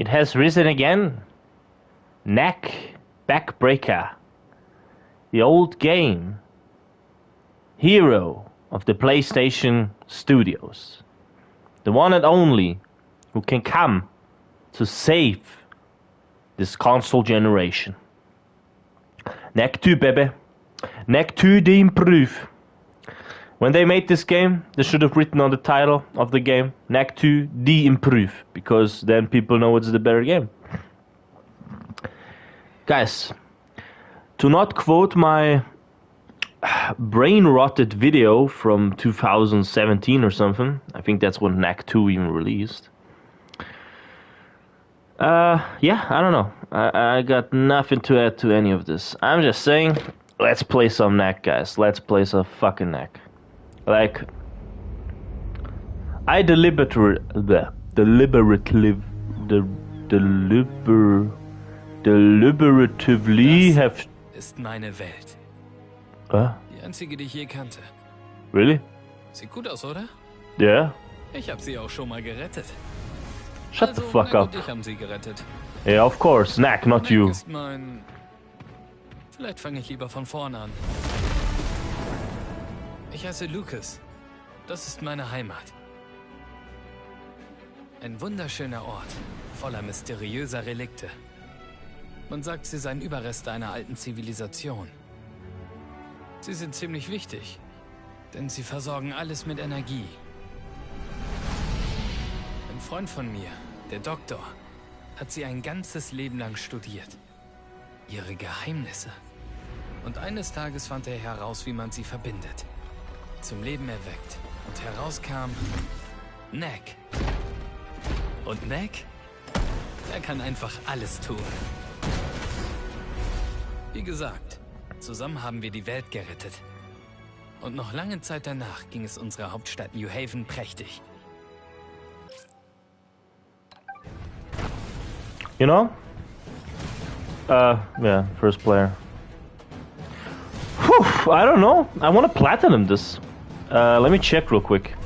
It has risen again. Knack Backbreaker. The old game. Hero of the PlayStation Studios. The one and only who can come to save this console generation. Knack 2, baby. Knack 2 the improve. When they made this game, they should have written on the title of the game, Knack 2 the improve, because then people know it's the better game. Guys, to not quote my brain-rotted video from 2017 or something, I think that's when Knack 2 even released. Yeah, I don't know. I got nothing to add to any of this. I'm just saying, let's play some Knack, guys. Let's play some fucking Knack. Like, I deliberatively have... ist meine Welt. Die einzige, die ich je kannte. Really? Sieht gut aus, oder? Yeah. Ich habe sie auch schon mal gerettet. Shut the fuck up. Ich habe sie gerettet. Yeah, of course. Knack, not Knack you. ist mein... Vielleicht fange ich lieber von vorne an. Ich heiße Lucas. Das ist meine Heimat. Ein wunderschöner Ort, voller mysteriöser Relikte. Man sagt, sie seien Überreste einer alten Zivilisation. Sie sind ziemlich wichtig, denn sie versorgen alles mit Energie. Ein Freund von mir, der Doktor, hat sie ein ganzes Leben lang studiert. Ihre Geheimnisse. Und eines Tages fand er heraus, wie man sie verbindet. Zum Leben erweckt. Und herauskam Knack. Und Knack, er kann einfach alles tun. Wie gesagt, zusammen haben wir die Welt gerettet. Und noch lange Zeit danach ging es unserer Hauptstadt New Haven prächtig. You know? Yeah, first player. Whew, I don't know. I want to platinum this. Let me check real quick.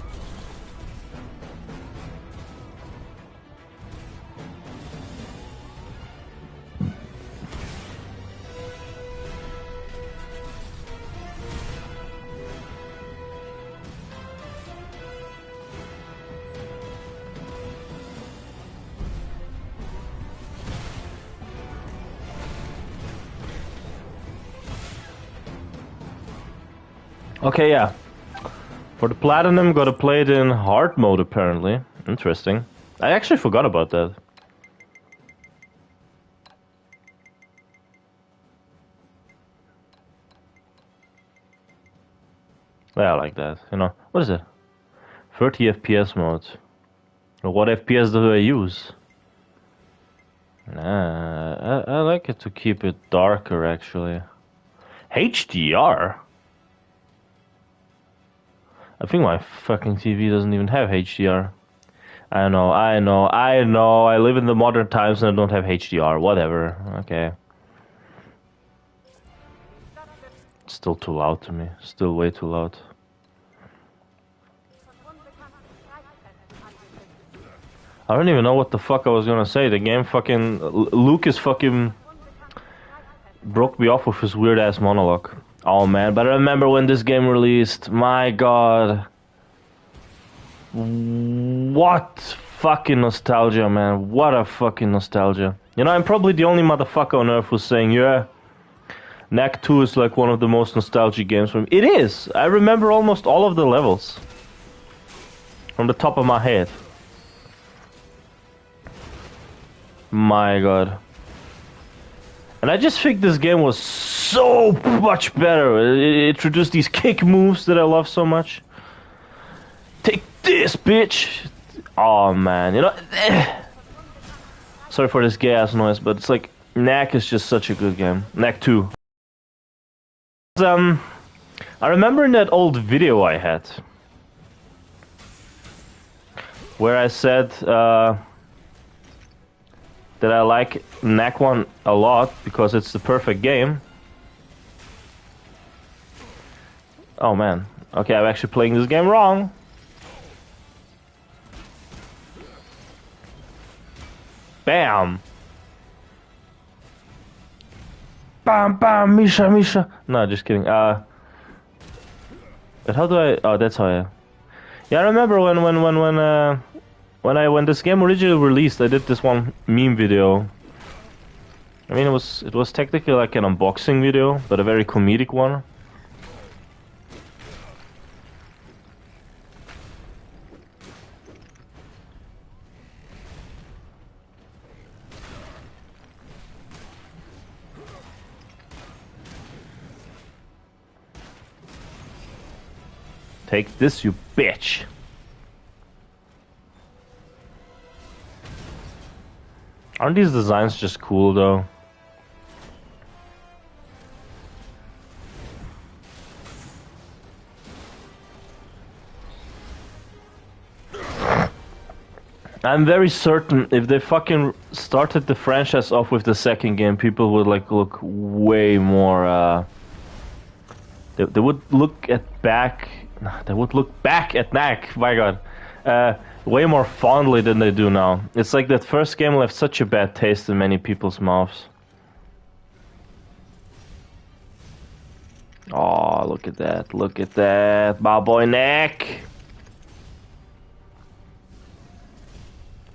Okay, yeah. For the platinum, gotta play it in hard mode apparently. Interesting. I actually forgot about that. Yeah, I like that. You know, what is it? 30 FPS mode. What FPS do I use? Nah, I like it to keep it darker actually. HDR? I think my fucking TV doesn't even have HDR. I know. I live in the modern times and I don't have HDR. Whatever. Okay. It's still too loud to me. Still way too loud. I don't even know what the fuck I was gonna say. The game fucking... Lucas fucking broke me off with his weird ass monologue. Oh man, but I remember when this game released. My god. What fucking nostalgia, man. What a fucking nostalgia. You know, I'm probably the only motherfucker on earth who's saying, yeah, Knack 2 is like one of the most nostalgic games for me. It is! I remember almost all of the levels. From the top of my head. My god. And I just think this game was so much better. It introduced these kick moves that I love so much. Take this, bitch! Oh man, you know... Sorry for this gay ass noise, but it's like... Knack is just such a good game. Knack 2. I remember in that old video I had... where I said... that I like Knack 1 a lot because it's the perfect game. Oh man. Okay, I'm actually playing this game wrong. Bam! Bam, bam, Misha, Misha. No, just kidding. But how do I? Oh, that's how I. Yeah, I remember when this game originally released, I did this one meme video. I mean, it was technically like an unboxing video, but a very comedic one. Take this, you bitch! Aren't these designs just cool, though? I'm very certain if they fucking started the franchise off with the second game, people would like look way more. They would look back at Knack. My God, way more fondly than they do now. It's like that first game left such a bad taste in many people's mouths. Oh, look at that! Look at that, my boy Knack.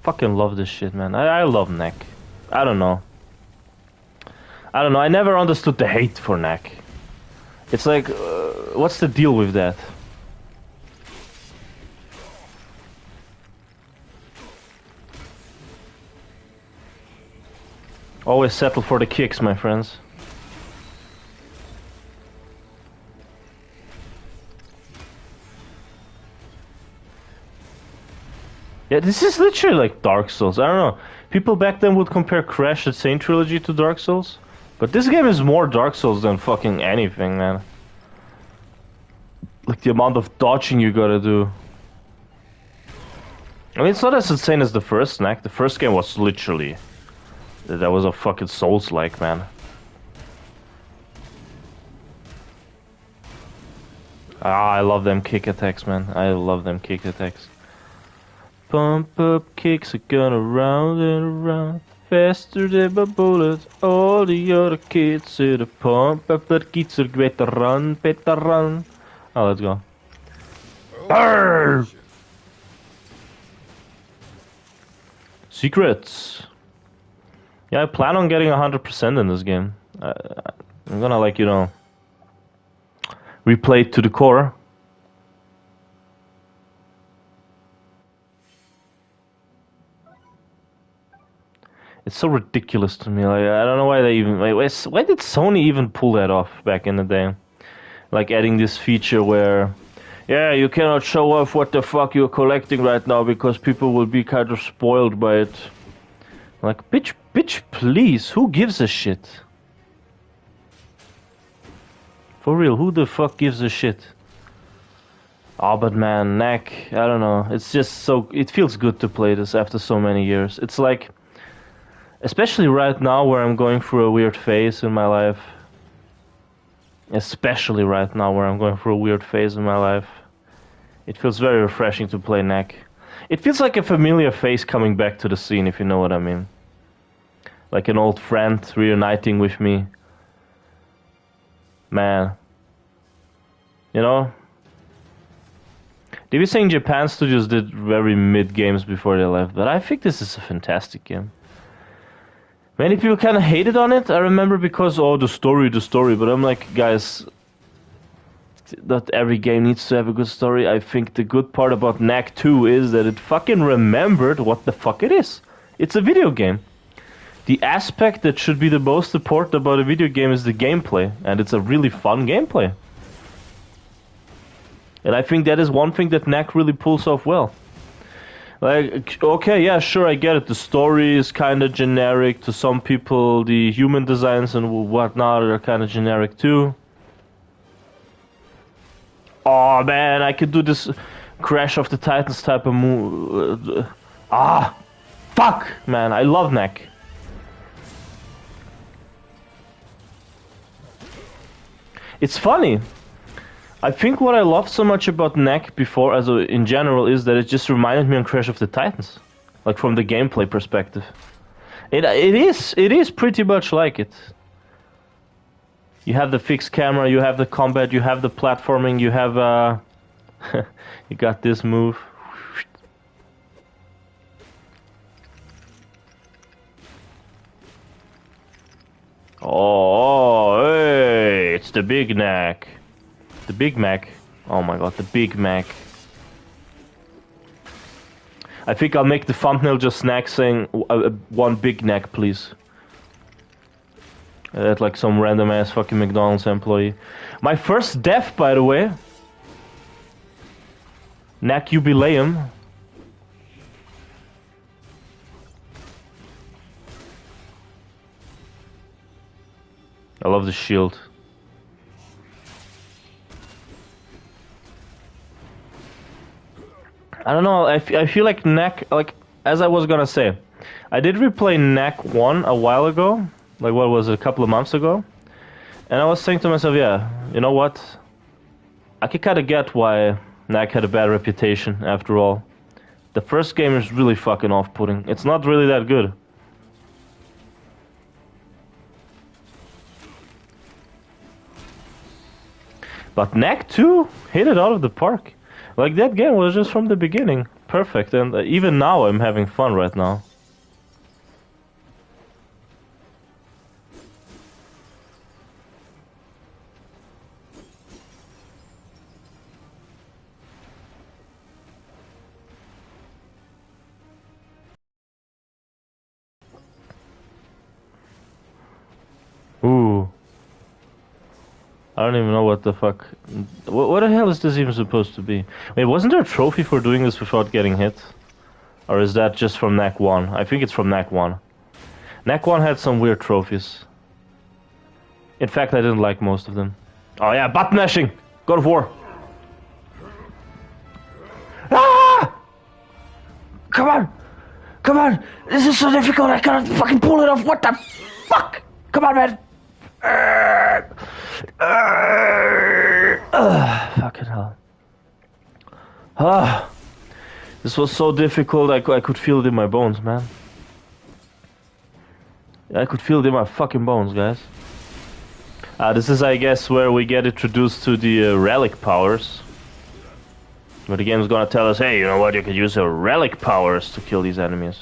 Fucking love this shit, man. I love Knack. I don't know. I never understood the hate for Knack. It's like, what's the deal with that? Always settle for the kicks, my friends. Yeah, this is literally like Dark Souls. I don't know. People back then would compare Crash the Saint Trilogy to Dark Souls. But this game is more Dark Souls than fucking anything, man. Like the amount of dodging you gotta do. I mean, it's not as insane as the first Knack. The first game was literally... That was a fucking Souls-like, man. Ah, I love them kick attacks, man. I love them kick attacks. Pump up kicks are gonna round and around. Faster than a bullet. All the other kids say the pump up that kids are better run, better run. Oh, let's go. Arr! Secrets. Yeah, I plan on getting 100% in this game. I'm gonna, like, you know, replay it to the core. It's so ridiculous to me. Like, I don't know why they even... Why did Sony even pull that off back in the day? Like, adding this feature where... Yeah, you cannot show off what the fuck you're collecting right now because people will be kind of spoiled by it. Like, bitch, please, who gives a shit? For real, who the fuck gives a shit? Oh, but man, Knack, I don't know. It's just so... It feels good to play this after so many years. It's like... Especially right now where I'm going through a weird phase in my life. Especially right now where I'm going through a weird phase in my life. It feels very refreshing to play Knack. It feels like a familiar face coming back to the scene, if you know what I mean. Like an old friend reuniting with me. Man. You know? They were saying Japan studios did very mid games before they left, but I think this is a fantastic game. Many people kind of hated on it, I remember, because, oh, the story, but I'm like, guys, not every game needs to have a good story. I think the good part about Knack 2 is that it fucking remembered what the fuck it is. It's a video game. The aspect that should be the most important about a video game is the gameplay, and it's a really fun gameplay. And I think that is one thing that Knack really pulls off well. Like, okay, yeah, sure, I get it. The story is kind of generic to some people. The human designs and whatnot are kind of generic too. Oh man, I could do this Crash of the Titans type of move. Fuck, man, I love Knack. It's funny. I think what I loved so much about Knack before, as in general, is that it just reminded me on Crash of the Titans, like from the gameplay perspective. It is pretty much like it. You have the fixed camera, you have the combat, you have the platforming, you have you got this move. Oh, hey, it's the Big Knack. The Big Mac. Oh my god, the Big Mac. I think I'll make the thumbnail just Knack saying one Big Knack, please. That's like some random ass fucking McDonald's employee. My first death, by the way. Knack Jubileum. I love the shield. I don't know, I feel like Knack, like, as I was gonna say, I did replay Knack 1 a while ago, like what was it, a couple of months ago, and I was saying to myself, yeah, you know what, I could kinda get why Knack had a bad reputation, after all. The first game is really fucking off-putting, it's not really that good. But Knack 2 hit it out of the park. Like, that game was just from the beginning perfect, and even now I'm having fun right now. Ooh. I don't even know what the fuck. What the hell is this even supposed to be? Wait, wasn't there a trophy for doing this without getting hit? Or is that just from Knack 1? I think it's from Knack 1. Knack 1 had some weird trophies. In fact, I didn't like most of them. Oh yeah, button mashing! God of War! Ah! Come on! Come on! This is so difficult, I cannot fucking pull it off! What the fuck? Come on, man! Fucking hell. This was so difficult, I could feel it in my bones, man. I could feel it in my fucking bones, guys. This is, I guess, where we get introduced to the relic powers. Where the game's gonna tell us, hey, you know what, you can use relic powers to kill these enemies.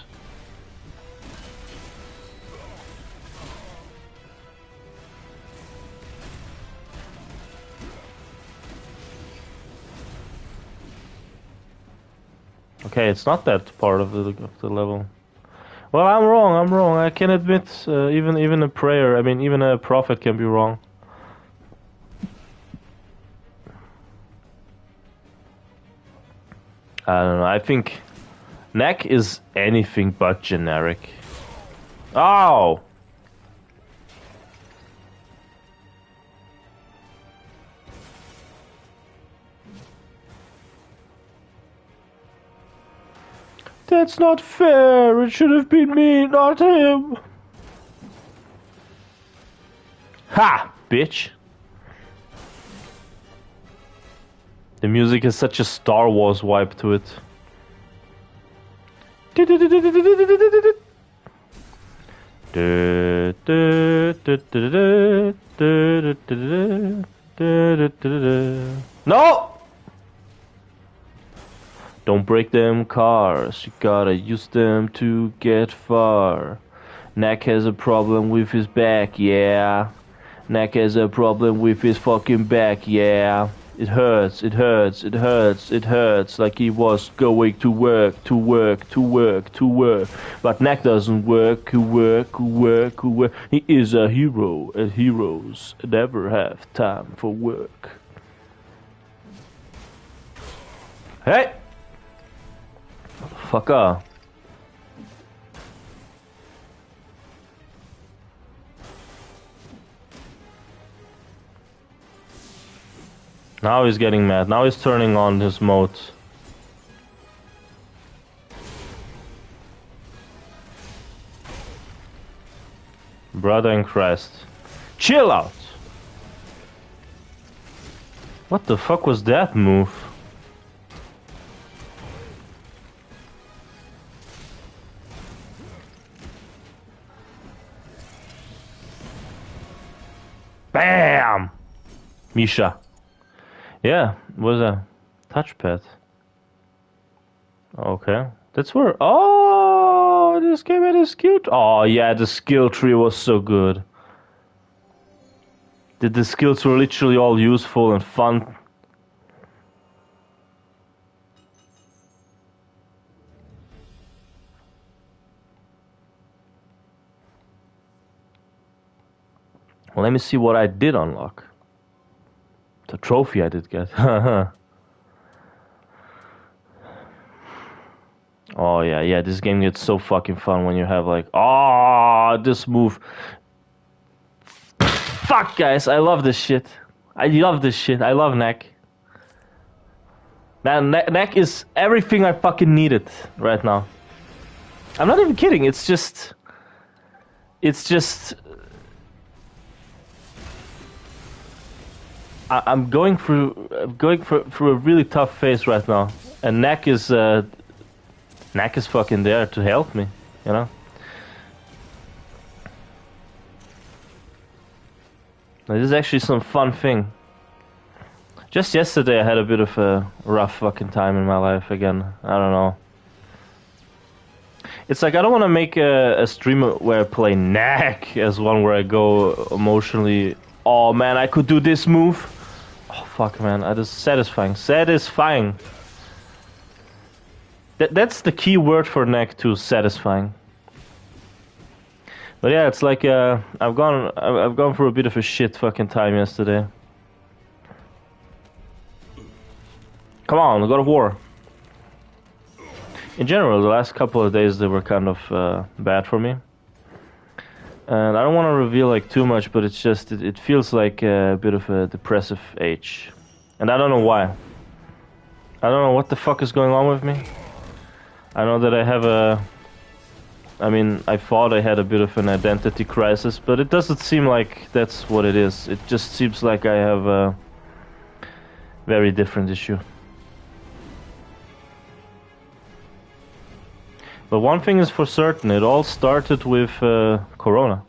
Okay, it's not that part of the level. Well, I'm wrong. I can admit, even a prayer, I mean, even a prophet can be wrong. I don't know, I think Knack is anything but generic. Oh! That's not fair. It should have been me, not him. Ha, bitch. The music has such a Star Wars vibe to it. No! Don't break them cars, you gotta use them to get far. Knack has a problem with his back, yeah. Knack has a problem with his fucking back, yeah. It hurts, it hurts, it hurts, it hurts, like he was going to work. But Knack doesn't work. He is a hero, and heroes never have time for work. Hey! Motherfucker. Now he's getting mad. Now he's turning on his mode. Brother in Christ. Chill out! What the fuck was that move? Bam! Misha. Yeah, was a touchpad. Okay. That's where... Oh, this game had a skill... Oh, yeah, the skill tree was so good. The skills were literally all useful and fun. Well, let me see what I did unlock. The trophy I did get. Oh yeah, this game gets so fucking fun when you have like, oh, this move. Fuck, guys, I love this shit. I love this shit. I love Knack. Man, Knack is everything I fucking needed right now. I'm not even kidding. It's just. I'm going through a really tough phase right now, and Knack is fucking there to help me, you know. This is actually some fun thing. Just yesterday I had a bit of a rough fucking time in my life again. I don't know. It's like I don't want to make a stream where I play Knack as one where I go emotionally. Oh man, I could do this move. Oh fuck man, that is satisfying. Satisfying. That's the key word for Knack too, satisfying. But yeah, it's like I've gone through a bit of a shit fucking time yesterday. Come on, God of War. In general, the last couple of days they were kind of bad for me. And I don't want to reveal like too much, but it's just it feels like a bit of a depressive age, and I don't know why. I don't know what the fuck is going on with me. I know that I have a. I mean, I thought I had a bit of an identity crisis, but it doesn't seem like that's what it is. It just seems like I have a very different issue. But one thing is for certain, it all started with Corona.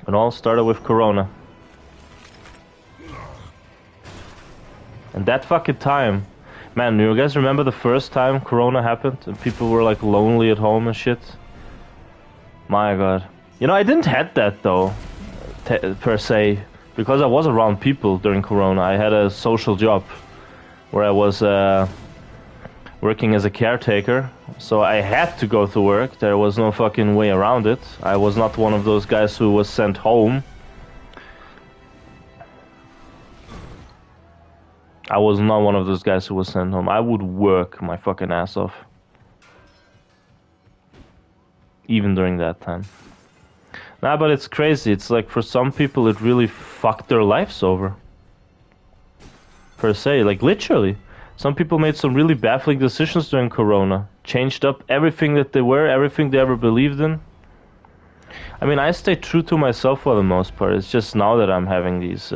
It all started with Corona. And that fucking time, man, you guys remember the first time Corona happened and people were like lonely at home and shit? My god. You know, I didn't have that though, per se, because I was around people during Corona. I had a social job where I was working as a caretaker, so I had to go to work. There was no fucking way around it. I was not one of those guys who was sent home. I was not one of those guys who was sent home. I would work my fucking ass off. Even during that time. Nah, but it's crazy. It's like for some people it really fucked their lives over. Per se, like literally. Some people made some really baffling decisions during Corona. Changed up everything that they were, everything they ever believed in. I mean, I stay true to myself for the most part. It's just now that I'm having these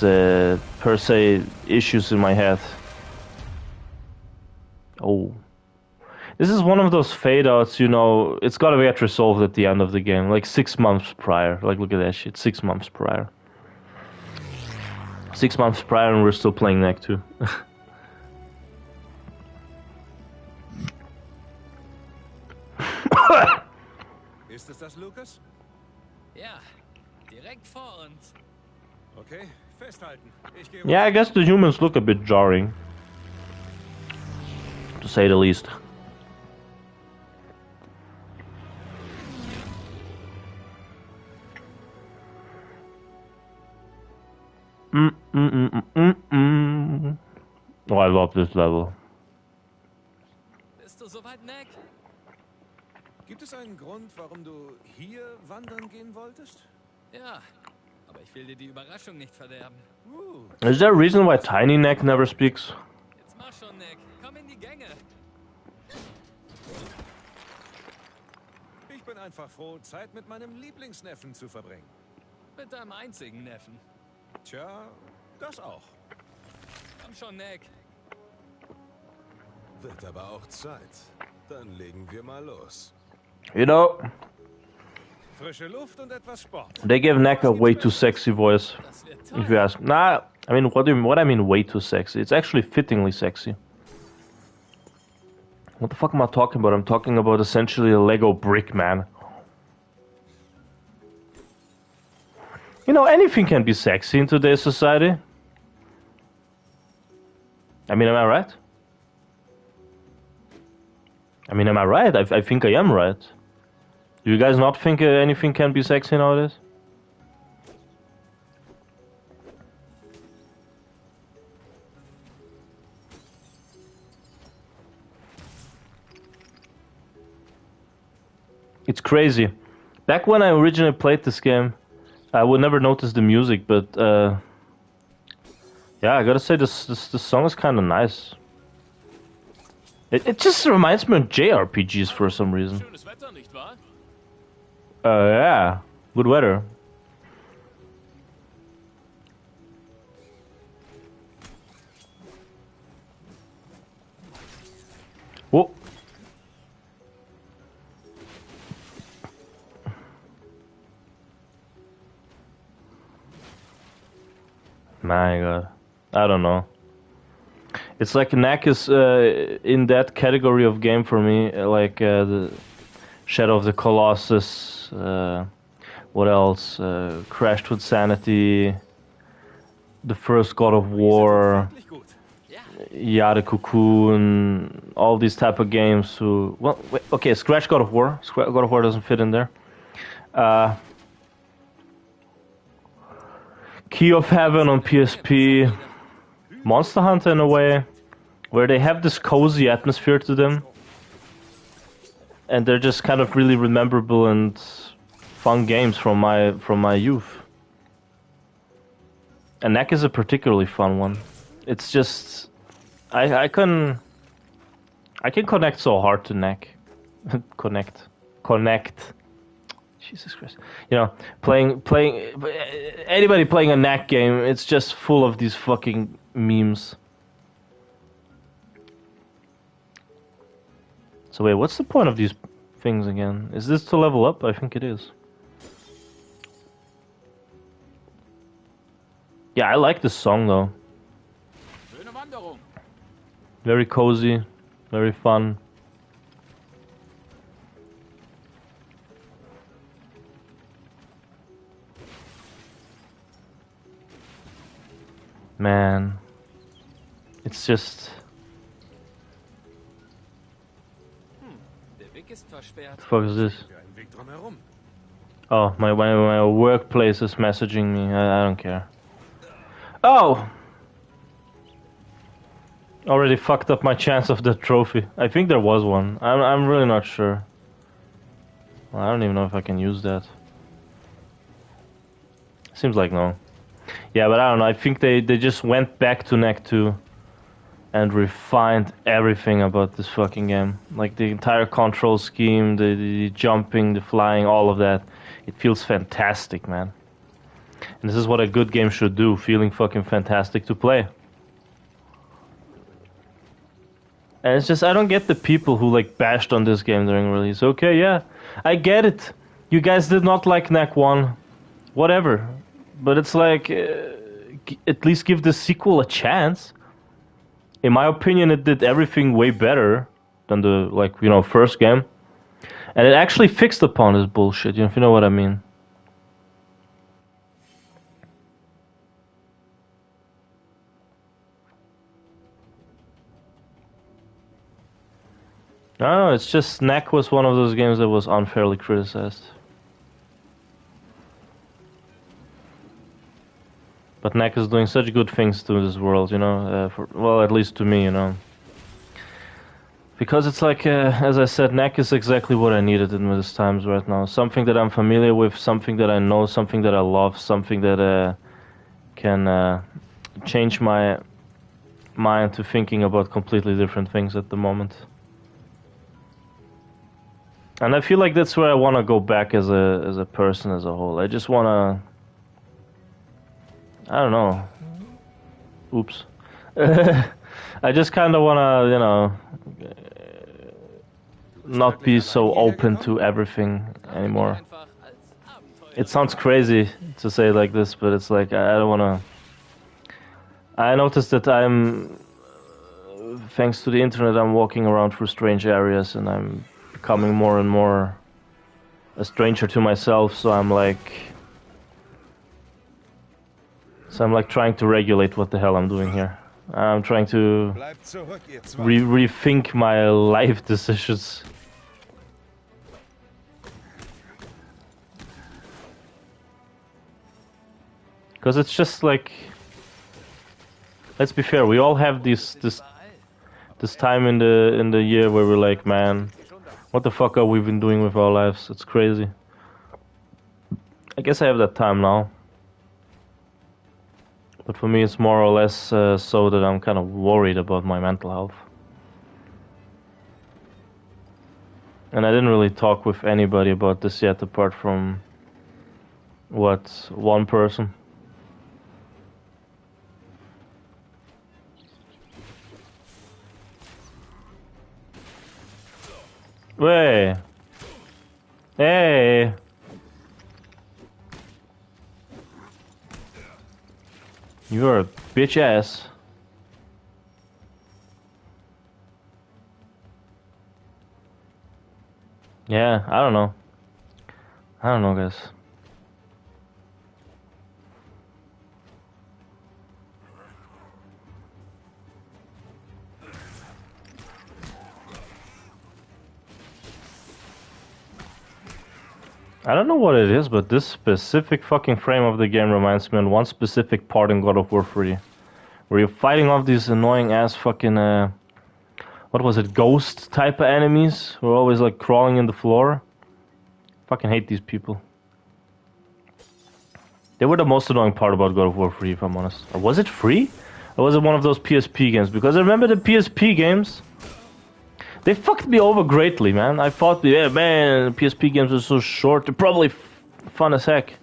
per se issues in my head. Oh. This is one of those fade outs, you know, it's gotta get resolved at the end of the game. Like 6 months prior. Like, look at that shit. 6 months prior. 6 months prior and we're still playing Knack 2. Ist es das, Lukas? Ja, direkt vor uns. Okay, festhalten. Ich gehe. Yeah, I guess the humans look a bit jarring. To say the least. Oh, I love this level. Bist du soweit, Knack? Gibt es einen Grund, warum du hier wandern gehen wolltest? Ja, aber ich will dir die Überraschung nicht verderben. Is there a reason why Tiny Knack never speaks? Jetzt mach schon, Knack. Komm in die Gänge. Ich bin einfach froh, Zeit mit meinem Lieblingsneffen zu verbringen. Mit deinem einzigen Neffen. Tja, das auch. Komm schon, Knack. Wird aber auch Zeit. Dann legen wir mal los. You know, Frische Luft und etwas Sport. They gave Knack a way too sexy voice, if you ask. Nah, I mean, what I mean way too sexy? It's actually fittingly sexy. What the fuck am I talking about? I'm talking about essentially a Lego brick, man. You know, anything can be sexy in today's society. I mean, am I right? I mean, am I right? I think I am right. Do you guys not think anything can be sexy nowadays? It's crazy. Back when I originally played this game, I would never notice the music, but yeah, I gotta say this song is kind of nice. It just reminds me of JRPGs for some reason. Yeah, good weather. Whoa. My God, I don't know. It's like Knack is in that category of game for me, like the Shadow of the Colossus. What else? Crashed with Sanity. The first God of War. Yeah, the Cocoon. All these type of games. Who? Well, wait, okay, scratch God of War. God of War doesn't fit in there. Key of Heaven on PSP, Monster Hunter in a way, where they have this cozy atmosphere to them, and they're just kind of really rememberable and fun games from my youth. And Knack is a particularly fun one. It's just I can connect so hard to Knack. Connect. Jesus Christ. You know, playing anybody playing a Knack game, it's just full of these fucking memes. So wait, what's the point of these things again? Is this to level up? I think it is. Yeah, I like this song though. Very cozy, very fun. Man, it's just... What the fuck is this? Oh, my workplace is messaging me. I don't care. Oh! Already fucked up my chance of the trophy. I think there was one. I'm really not sure. Well, I don't even know if I can use that. Seems like no. Yeah, but I don't know. I think they just went back to Knack 2 and refined everything about this fucking game. Like the entire control scheme, the jumping, the flying, all of that. It feels fantastic, man. And this is what a good game should do, feeling fucking fantastic to play. And it's just, I don't get the people who like bashed on this game during release. Okay, yeah, I get it. You guys did not like Knack 1. Whatever. But it's like, at least give the sequel a chance. In my opinion, it did everything way better than the, like, you know, first game. And it actually fixed upon this bullshit, if you know what I mean. I don't know, it's just Knack was one of those games that was unfairly criticized. But Knack is doing such good things to this world, you know, well, at least to me, you know. Because it's like, as I said, Knack is exactly what I needed in these times right now. Something that I'm familiar with, something that I know, something that I love, something that can change my mind to thinking about completely different things at the moment. And I feel like that's where I want to go back as a person as a whole. I just want to... I don't know. Oops. I just kind of want to, you know, not be so open to everything anymore. It sounds crazy to say it like this, but it's like I don't wanna. I noticed that thanks to the internet, I'm walking around through strange areas, and I'm becoming more and more a stranger to myself. So I'm like trying to regulate what the hell I'm doing here. I'm trying to rethink my life decisions. Because it's just like, let's be fair, we all have this time in the year where we're like, man, what the fuck are we been doing with our lives? It's crazy. I guess I have that time now. But for me, it's more or less so that I'm kind of worried about my mental health. And I didn't really talk with anybody about this yet, apart from, what, one person. Hey! Hey! You're a bitch ass. Yeah, I don't know. I don't know, guys. I don't know what it is, but this specific fucking frame of the game reminds me of one specific part in God of War 3. Where you're fighting off these annoying ass fucking, what was it, ghost type of enemies who are always like crawling in the floor. Fucking hate these people. They were the most annoying part about God of War 3, if I'm honest. Or was it free? Or was it one of those PSP games? Because I remember the PSP games, they fucked me over greatly, man. I thought, yeah, man, PSP games are so short. They're probably fun as heck.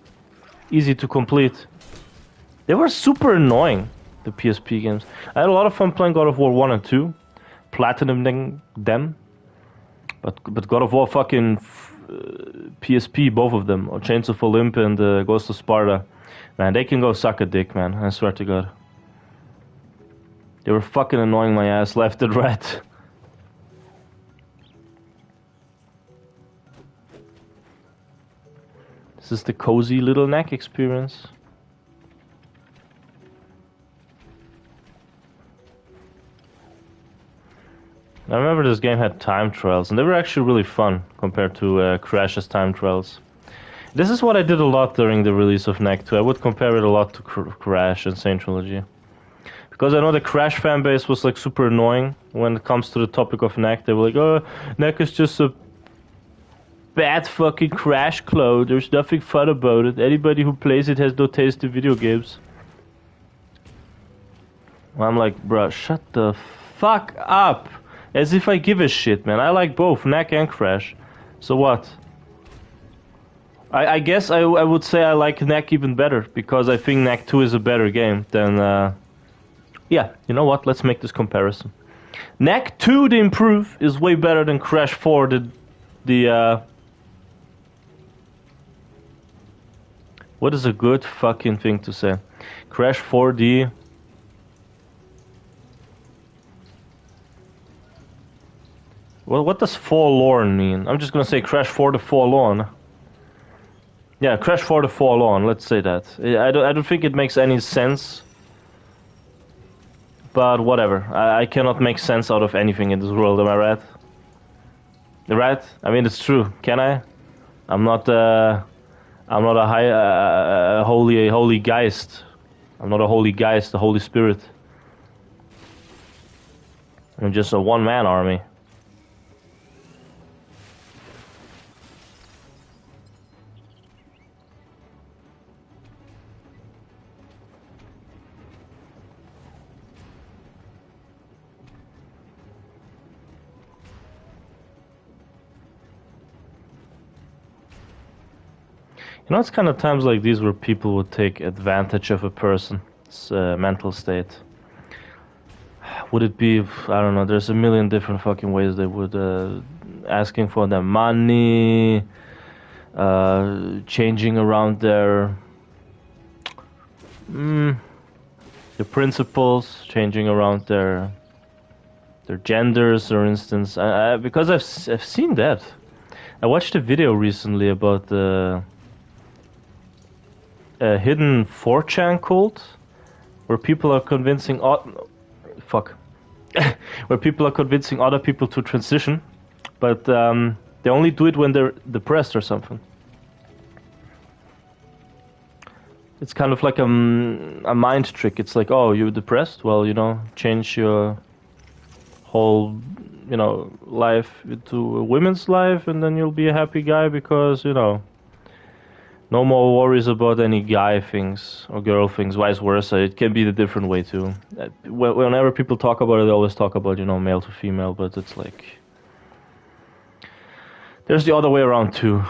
Easy to complete. They were super annoying, the PSP games. I had a lot of fun playing God of War 1 and 2. Platinum them. But God of War fucking PSP, both of them. Or Chains of Olymp and Ghost of Sparta. Man, they can go suck a dick, man. I swear to God. They were fucking annoying my ass left and right. This is the cozy little Knack experience. I remember this game had time trials, and they were actually really fun compared to Crash's time trials. This is what I did a lot during the release of Knack 2. I would compare it a lot to Crash and Saint Trilogy. Because I know the Crash fanbase was like super annoying when it comes to the topic of Knack. They were like, oh, Knack is just a bad fucking Crash clone. There's nothing fun about it. Anybody who plays it has no taste in video games. I'm like, bruh, shut the fuck up. As if I give a shit, man. I like both, Knack and Crash. So what? I guess I would say I like Knack even better, because I think Knack 2 is a better game than... Yeah, you know what? Let's make this comparison. Knack 2, the Improve, is way better than Crash 4, What is a good fucking thing to say? Crash 4D... Well, what does forlorn mean? I'm just gonna say Crash 4 the Forlorn. Yeah, Crash 4 the Forlorn, let's say that. I don't think it makes any sense. But whatever. I cannot make sense out of anything in this world, am I right? Right? I mean, it's true. Can I? I'm not a holy geist. I'm not a holy geist, a Holy Spirit. I'm just a one-man army. You know, it's kind of times like these where people would take advantage of a person's mental state. Would it be, I don't know, there's a million different fucking ways they would, asking for their money, changing around their the principles, changing around their genders, for instance. Because I've seen that. I watched a video recently about the hidden 4chan cult, where people are convincing where people are convincing other people to transition, but they only do it when they're depressed or something. It's kind of like a mind trick. It's like, oh, you're depressed? Well, you know, change your whole, you know, life to a women's life, and then you'll be a happy guy because, you know, no more worries about any guy things or girl things, vice versa. It can be the different way too. Whenever people talk about it, they always talk about, you know, male to female, but it's like there's the other way around too.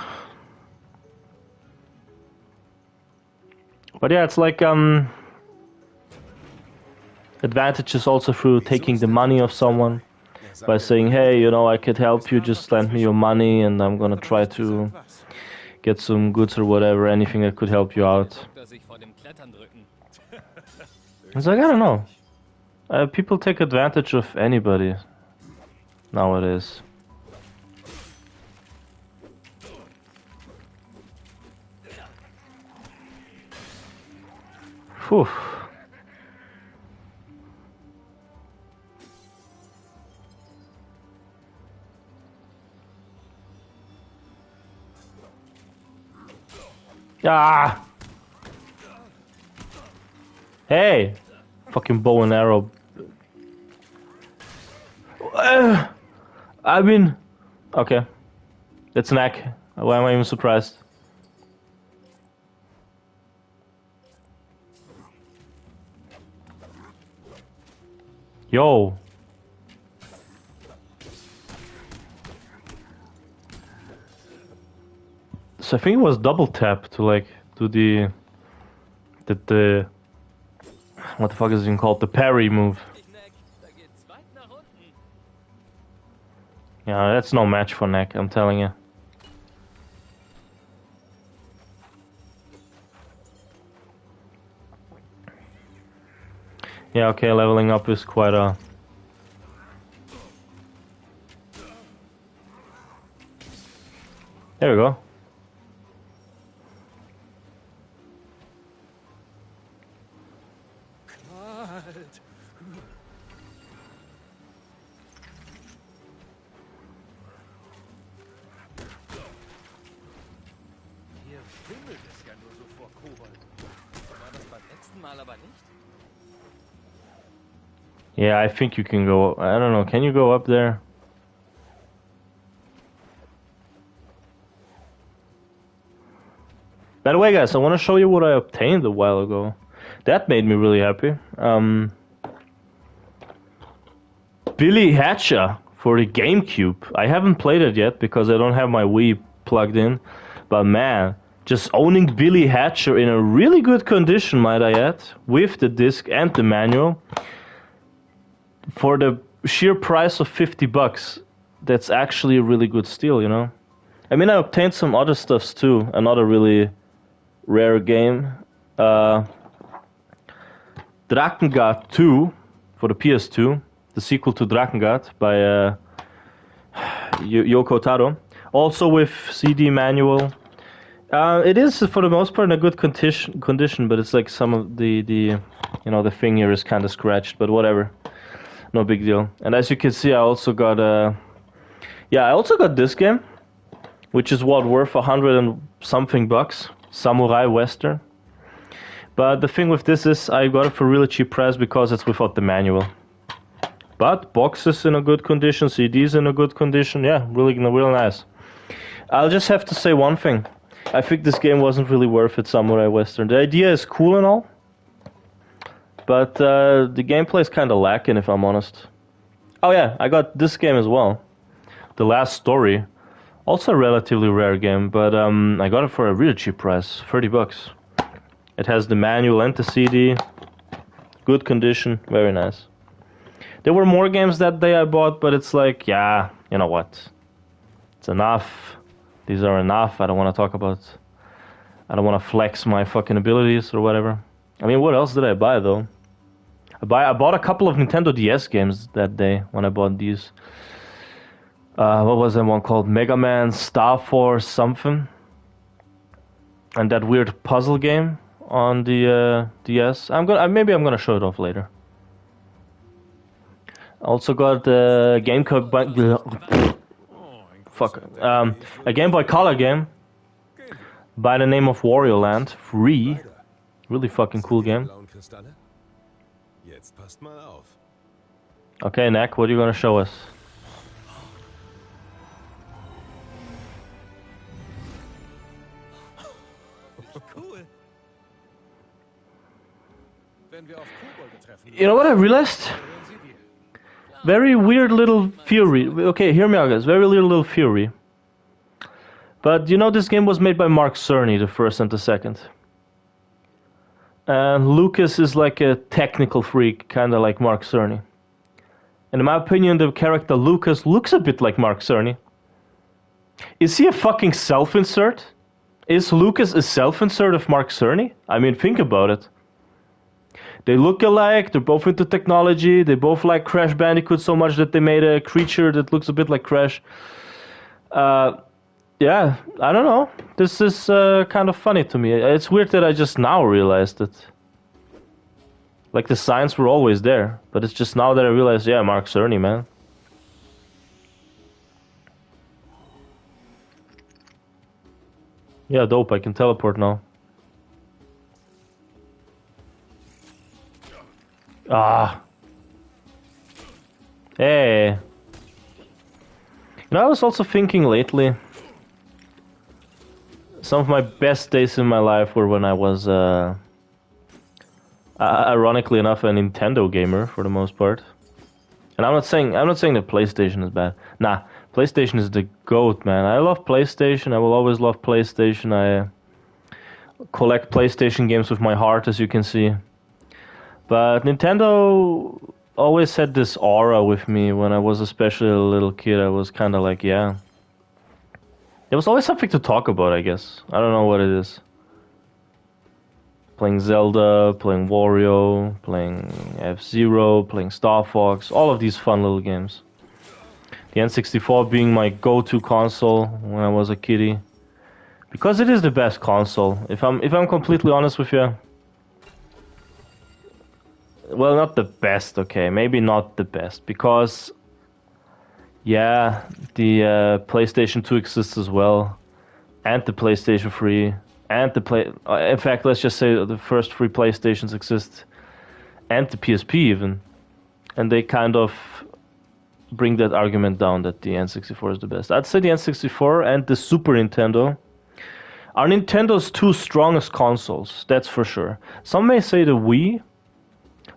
But yeah, it's like advantages also through taking the money of someone by saying, hey, you know, I could help you, just lend me your money and I'm gonna try to get some goods or whatever, anything that could help you out. It's like, I don't know. People take advantage of anybody nowadays. Whew. Ah! Hey! Fucking bow and arrow. I mean... Okay. That's Knack. Why am I even surprised? Yo! So I think it was double tap to like do the what the fuck is it even called? The parry move. Yeah, that's no match for Knack, I'm telling you. Yeah, okay, leveling up is quite a... There we go. Yeah, I think you can go... I don't know, can you go up there? By the way, guys, I want to show you what I obtained a while ago. That made me really happy. Billy Hatcher for the GameCube. I haven't played it yet because I don't have my Wii plugged in. But man, just owning Billy Hatcher in a really good condition, might I add, with the disc and the manual, for the sheer price of $50, that's actually a really good steal, you know? I mean, I obtained some other stuffs too. Another really rare game. Drakengard 2 for the PS2. The sequel to Drakengard by Yoko Taro. Also with CD manual. It is, for the most part, in a good condition, but it's like some of the you know, the thing here is kind of scratched, but whatever. No big deal. And as you can see, I also got this game, which is what, worth 100 and something bucks. Samurai Western. But the thing with this is I got it for a really cheap price because it's without the manual. But boxes in a good condition, CDs in a good condition, yeah, really nice. I'll just have to say one thing. I think this game wasn't really worth it, Samurai Western. The idea is cool and all, but the gameplay is kind of lacking, if I'm honest. Oh yeah, I got this game as well. The Last Story. Also a relatively rare game, but I got it for a really cheap price, $30. It has the manual and the CD. Good condition, very nice. There were more games that day I bought, but it's like, yeah, you know what? It's enough. These are enough. I don't want to talk about... I don't want to flex my fucking abilities or whatever. I mean, what else did I buy, though? I bought a couple of Nintendo DS games that day when I bought these. What was that one called? Mega Man Star Force something. And that weird puzzle game on the DS. Maybe I'm gonna show it off later. Also got a a Game Boy Color game by the name of Wario Land, free. Really fucking cool game. Okay, Knack, what are you gonna show us? You know what I realized? Very weird little theory. Okay, hear me out, guys. Very little theory. But you know, this game was made by Mark Cerny, the first and the second. And Lucas is like a technical freak, kind of like Mark Cerny. And in my opinion, the character Lucas looks a bit like Mark Cerny. Is he a fucking self-insert? Is Lucas a self-insert of Mark Cerny? I mean, think about it. They look alike, they're both into technology, they both like Crash Bandicoot so much that they made a creature that looks a bit like Crash. Yeah, I don't know. This is kind of funny to me. It's weird that I just now realized it. Like, the signs were always there, but it's just now that I realized, yeah, Mark Cerny, man. Yeah, dope, I can teleport now. Ah. Hey. You know, I was also thinking lately, some of my best days in my life were when I was, ironically enough, a Nintendo gamer for the most part. And I'm not saying that PlayStation is bad. Nah, PlayStation is the GOAT, man. I love PlayStation. I will always love PlayStation. I collect PlayStation games with my heart, as you can see. But Nintendo always had this aura with me when I was especially a little kid. I was kind of like, yeah. There was always something to talk about, I guess. I don't know what it is. Playing Zelda, playing Wario, playing F-Zero, playing Star Fox, all of these fun little games. The N64 being my go-to console when I was a kiddie. Because it is the best console. If I'm completely honest with you. Well, not the best, okay. Maybe not the best. Because, yeah, the PlayStation 2 exists as well. And the PlayStation 3. And in fact, let's just say the first 3 PlayStations exist. And the PSP even. And they kind of bring that argument down that the N64 is the best. I'd say the N64 and the Super Nintendo are Nintendo's 2 strongest consoles. That's for sure. Some may say the Wii.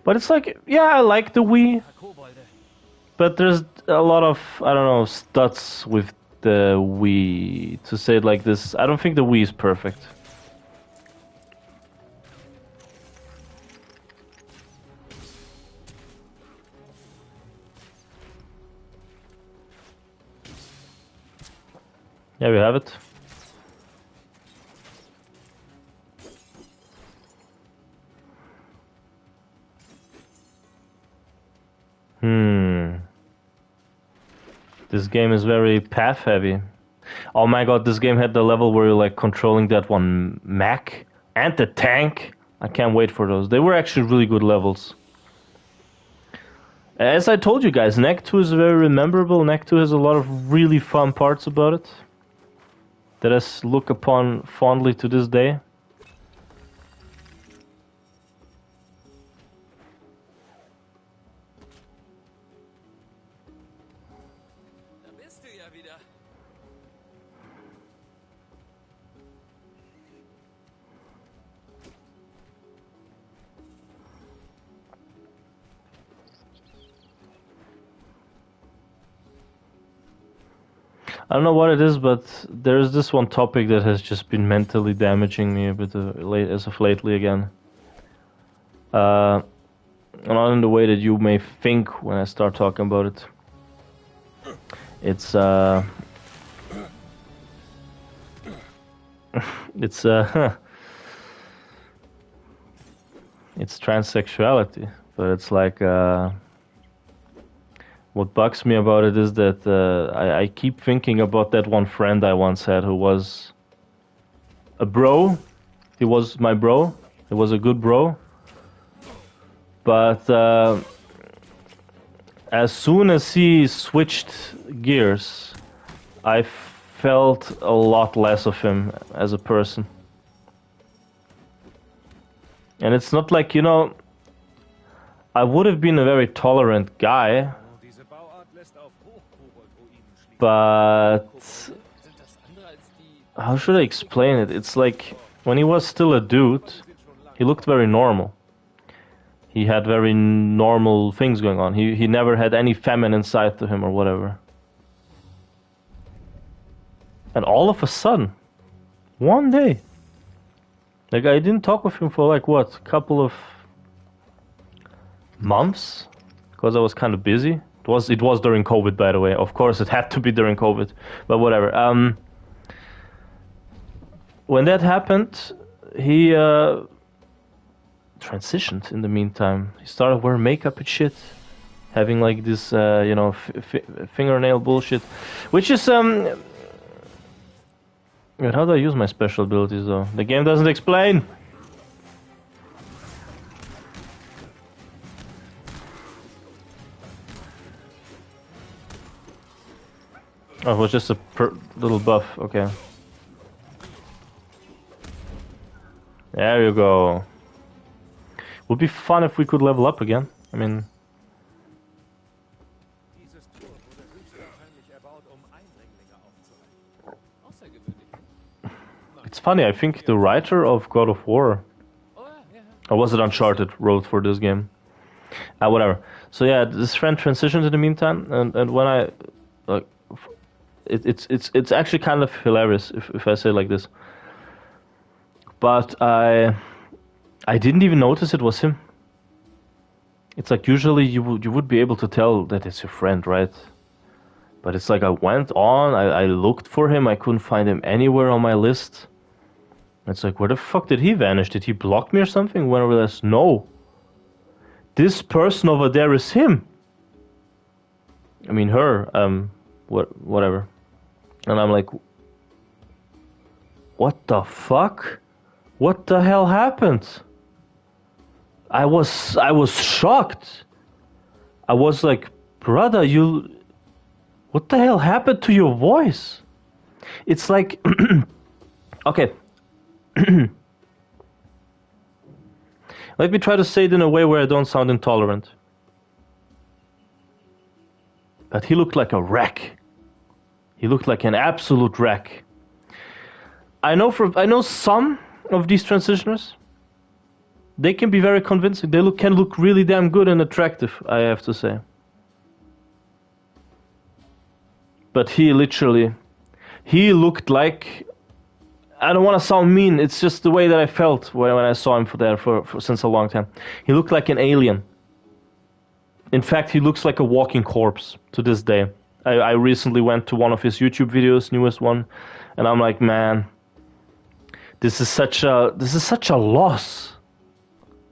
But it's like, yeah, I like the Wii, but there's a lot of, I don't know, studs with the Wii, to say it like this. I don't think the Wii is perfect. Yeah, we have it. This game is very path heavy. Oh my god, this game had the level where you're like controlling that one mech and the tank. I can't wait for those. They were actually really good levels. As I told you guys, Knack 2 is very memorable. Knack 2 has a lot of really fun parts about it that I look upon fondly to this day. I don't know what it is, but there's this one topic that has just been mentally damaging me a bit as of lately again. Not in the way that you may think when I start talking about it. It's it's it's transsexuality, but it's like what bugs me about it is that I keep thinking about that one friend I once had who was a bro. He was my bro. He was a good bro. But as soon as he switched gears, I felt a lot less of him as a person. And it's not like, you know, I would have been a very tolerant guy, but how should I explain it? It's like when he was still a dude, he looked very normal. He had very normal things going on. He never had any feminine side to him or whatever. And all of a sudden, one day, like I didn't talk with him for like what, couple of months, because I was kind of busy. It was during COVID, by the way. Of course, it had to be during COVID, but whatever. When that happened, he transitioned in the meantime. He started wearing makeup and shit, having like this, you know, fingernail bullshit, which is Wait, how do I use my special abilities though? The game doesn't explain. Oh, it was just a little buff. Okay. There you go. Would be fun if we could level up again. I mean, it's funny. I think the writer of God of War, or was it Uncharted, wrote for this game. Whatever. So yeah, this friend transitioned in the meantime, and when I like, it's actually kind of hilarious if I say it like this. But I didn't even notice it was him. It's like usually you would be able to tell that it's your friend, right? But it's like I went on, I looked for him, I couldn't find him anywhere on my list. It's like, where the fuck did he vanish? Did he block me or something? When I realized, no. This person over there is him. I mean her, whatever. And I'm like, what the fuck? What the hell happened? I was shocked. I was like, brother, what the hell happened to your voice? It's like, okay. Let me try to say it in a way where I don't sound intolerant. But he looked like a wreck. He looked like an absolute wreck. I know some of these transitioners. They can be very convincing. They can look really damn good and attractive, I have to say. But he looked like, I don't want to sound mean, it's just the way that I felt when I saw him for since a long time. He looked like an alien. In fact, he looks like a walking corpse to this day. I recently went to one of his YouTube videos, newest one, and I'm like, man, this is such a loss.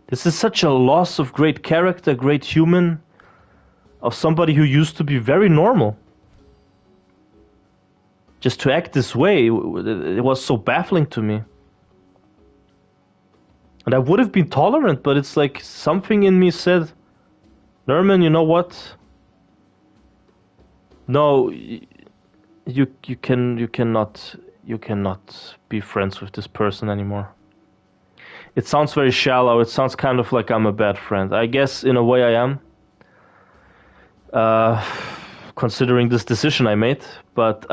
This is such a loss of great character, great human, of somebody who used to be very normal. Just to act this way, it was so baffling to me. And I would have been tolerant, but it's like something in me said, Nerman, you know what? No, you cannot be friends with this person anymore. It sounds very shallow. It sounds kind of like I'm a bad friend. I guess in a way I am, considering this decision I made. But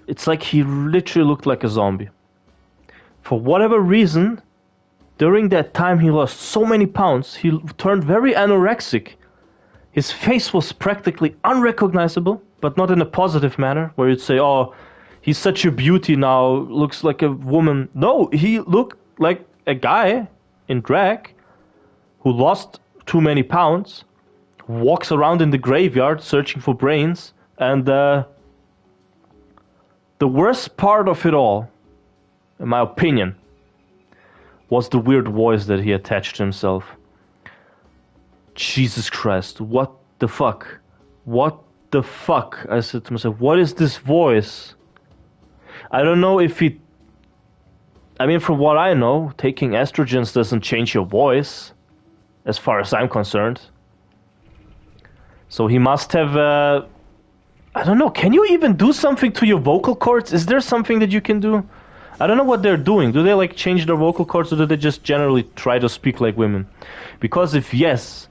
it's like he literally looked like a zombie. For whatever reason, during that time he lost so many pounds. He turned very anorexic. His face was practically unrecognizable, but not in a positive manner, where you'd say, oh, he's such a beauty now, looks like a woman. No, he looked like a guy in drag who lost too many pounds, walks around in the graveyard searching for brains, and The worst part of it all, in my opinion, was the weird voice that he attached to himself. Jesus Christ, what the fuck? What the fuck? I said to myself, what is this voice? I don't know if he... I mean, from what I know, taking estrogens doesn't change your voice, as far as I'm concerned. So he must have... I don't know, can you even do something to your vocal cords? Is there something that you can do? I don't know what they're doing. Do they like change their vocal cords, or do they just generally try to speak like women? Because if yes,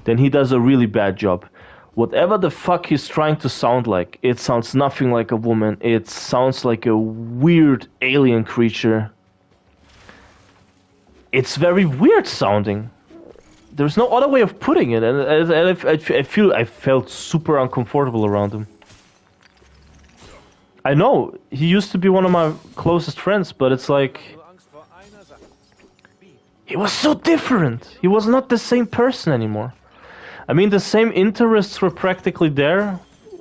then he does a really bad job. Whatever the fuck he's trying to sound like, it sounds nothing like a woman. It sounds like a weird alien creature. It's very weird sounding. There's no other way of putting it, and I felt super uncomfortable around him. I know, he used to be one of my closest friends, but it's like... he was so different. He was not the same person anymore. I mean, the same interests were practically there.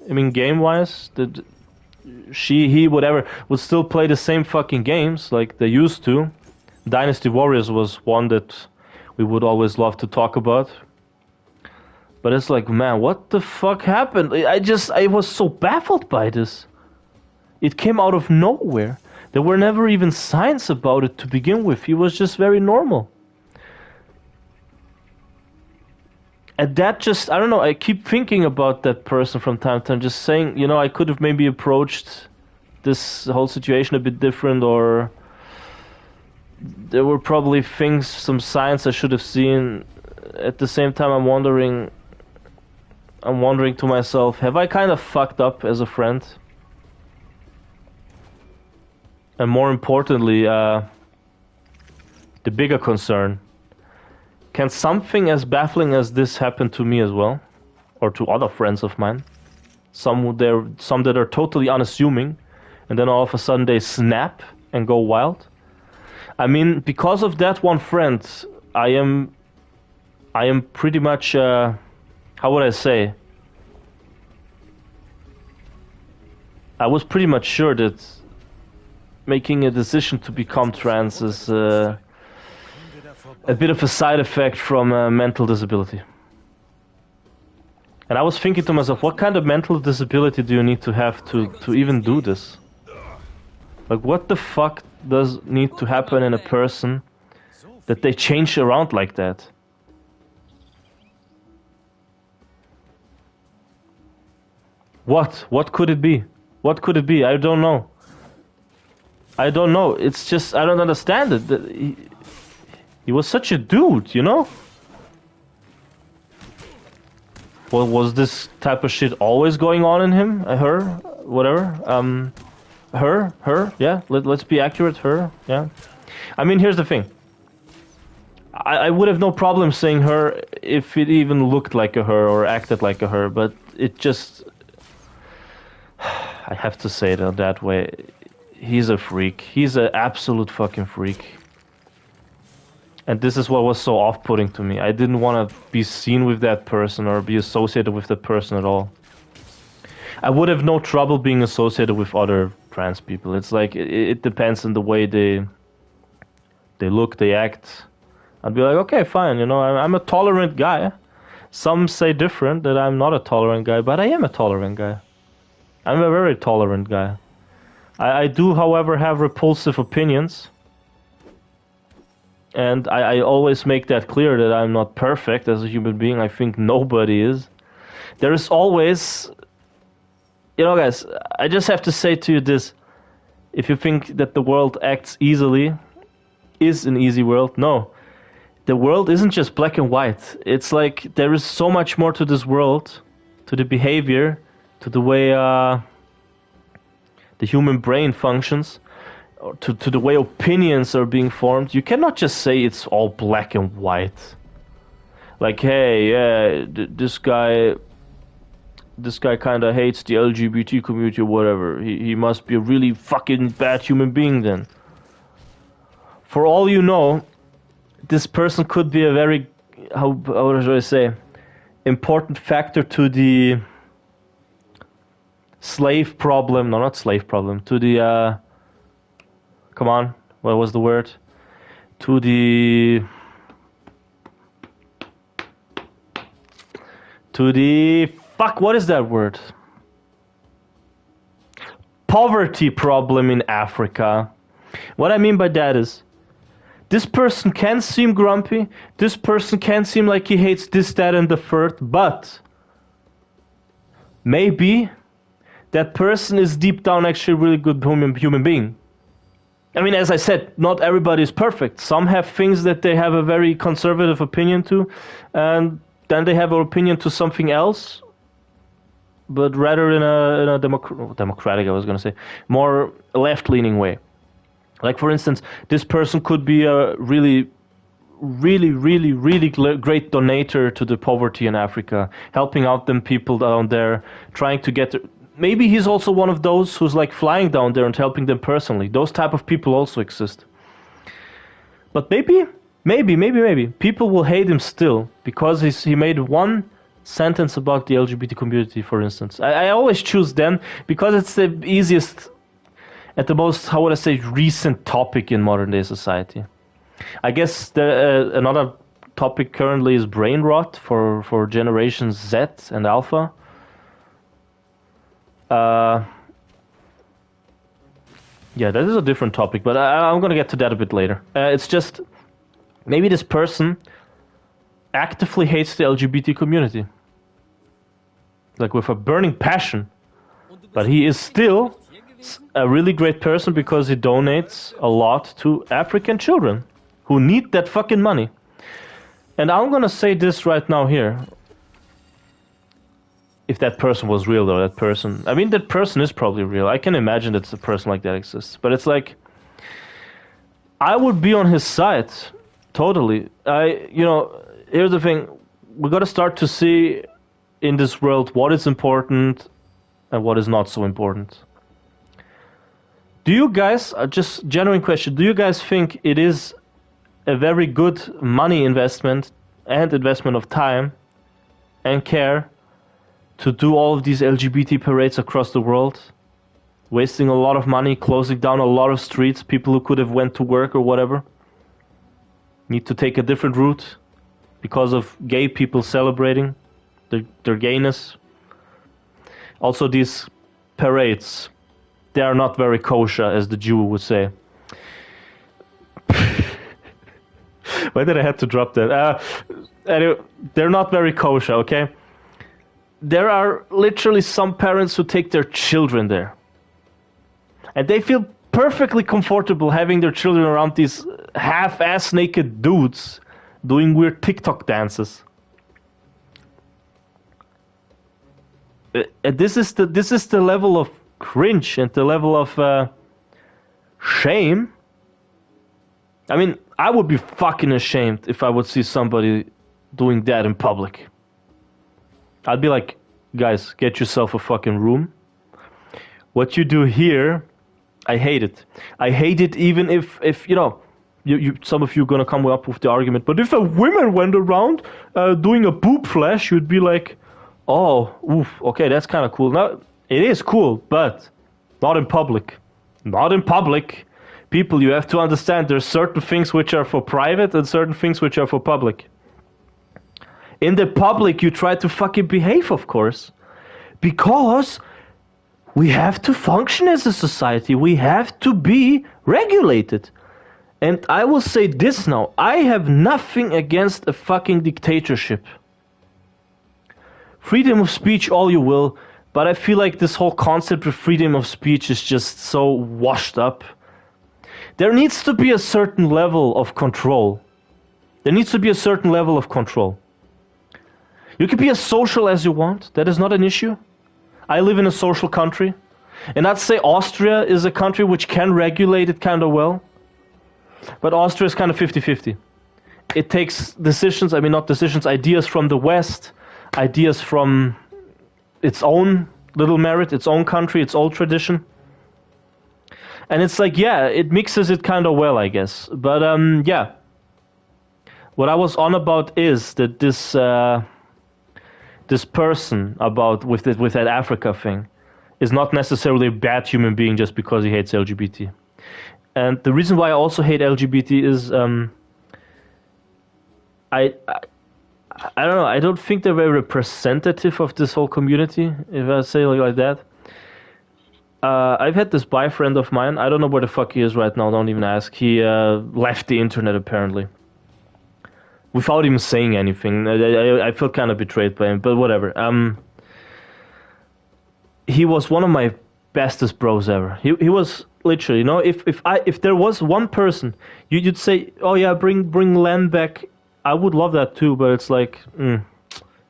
I mean, game-wise. He, whatever, would still play the same fucking games like they used to. Dynasty Warriors was one that we would always love to talk about. But it's like, man, what the fuck happened? I was so baffled by this. It came out of nowhere. There were never even signs about it to begin with. He was just very normal. And that just, I don't know, I keep thinking about that person from time to time, just saying, you know, I could have maybe approached this whole situation a bit different, or there were probably things, some signs I should have seen. At the same time, I'm wondering to myself, have I kind of fucked up as a friend? And more importantly, the bigger concern, can something as baffling as this happen to me as well? Or to other friends of mine? Some that are totally unassuming, and then all of a sudden they snap and go wild? I mean, because of that one friend, I am pretty much, how would I say? I was pretty much sure that making a decision to become trans is a bit of a side effect from a mental disability. And I was thinking to myself, what kind of mental disability do you need to have to even do this? Like, what the fuck does need to happen in a person that they change around like that? What could it be? What could it be? I don't know. I don't know. It's just, I don't understand it. He was such a dude, you know? Well, was this type of shit always going on in him? Her? Whatever. Her? Yeah, let's be accurate. Her? Yeah. I mean, here's the thing. I would have no problem saying her if it even looked like a her or acted like a her, but it just... I have to say it that way. He's a freak. He's an absolute fucking freak. And this is what was so off-putting to me. I didn't want to be seen with that person or be associated with that person at all. I would have no trouble being associated with other trans people. It's like, it depends on the way they look, they act. I'd be like, okay, fine, you know, I'm a tolerant guy. Some say different, that I'm not a tolerant guy, but I am a tolerant guy. I'm a very tolerant guy. I do, however, have repulsive opinions. And I always make that clear that I'm not perfect as a human being. I think nobody is. There is always... You know, guys, I just have to say to you this. If you think that the world acts easily, is an easy world, no. The world isn't just black and white. It's like there is so much more to this world, to the behavior, to the way the human brain functions, or to the way opinions are being formed. You cannot just say it's all black and white. Like, hey, yeah, this guy kind of hates the LGBT community or whatever. He must be a really fucking bad human being then. For all you know, this person could be a very, how should I say, important factor to the slave problem. No, not slave problem. To the come on, what was the word? To the fuck. What is that word? Poverty problem in Africa. What I mean by that is, this person can seem grumpy, this person can seem like he hates this, that, and the third, but maybe that person is deep down actually a really good human being. I mean, as I said, not everybody is perfect. Some have things that they have a very conservative opinion to, and then they have an opinion to something else, but rather in a democratic, I was going to say, more left-leaning way. Like, for instance, this person could be a really great donator to the poverty in Africa, helping out them people down there, trying to get... Maybe he's also one of those who's like flying down there and helping them personally. Those type of people also exist. But maybe, people will hate him still because he made one sentence about the LGBT community, for instance. I always choose them because it's the easiest, at the most, how would I say, recent topic in modern day society. I guess another topic currently is brain rot for generations Z and Alpha. Yeah, that is a different topic, but I'm gonna get to that a bit later. It's just, maybe this person actively hates the LGBT community. Like with a burning passion. But he is still a really great person because he donates a lot to African children who need that fucking money. And I'm gonna say this right now here. If that person was real, though, that person is probably real. I can imagine that a person like that exists. But it's like, I would be on his side, totally. Here's the thing. We gotta start to see in this world what is important and what is not so important. Do you guys, just genuine question, do you guys think it is a very good money investment and investment of time and care to do all of these LGBT parades across the world, wasting a lot of money, closing down a lot of streets, people who could have went to work or whatever, need to take a different route because of gay people celebrating their gayness? Also, these parades, they are not very kosher, as the Jew would say. Why did I have to drop that? Anyway, they're not very kosher, okay? There are literally some parents who take their children there. And they feel perfectly comfortable having their children around these half-ass naked dudes doing weird TikTok dances. This is the level of cringe and the level of shame. I mean, I would be fucking ashamed if I would see somebody doing that in public. I'd be like, guys, get yourself a fucking room. What you do here, I hate it. I hate it even if you some of you are gonna come up with the argument, but if a woman went around doing a boob flash, you'd be like, oh, oof, okay, that's kind of cool. Now, it is cool, but not in public. Not in public. People, you have to understand, there's certain things which are for private and certain things which are for public. In the public, you try to fucking behave, of course. Because we have to function as a society. We have to be regulated. And I will say this now. I have nothing against a fucking dictatorship. Freedom of speech, all you will. But I feel like this whole concept of freedom of speech is just so washed up. There needs to be a certain level of control. There needs to be a certain level of control. You can be as social as you want. That is not an issue. I live in a social country. And I'd say Austria is a country which can regulate it kind of well. But Austria is kind of 50-50. It takes decisions, ideas from the West, ideas from its own little merit, its own country, its old tradition. And it's like, yeah, it mixes it kind of well, I guess. But yeah. What I was on about is that this person with that Africa thing is not necessarily a bad human being just because he hates LGBT. And the reason why I also hate LGBT is I don't know. I don't think they're very representative of this whole community, if I say it like that. I've had this boyfriend of mine. I don't know where the fuck he is right now. Don't even ask. He left the internet apparently, without even saying anything. I feel kind of betrayed by him, but whatever. He was one of my bestest bros ever. He was literally, you know, if there was one person, you'd say, oh yeah, bring Len back. I would love that too, but it's like,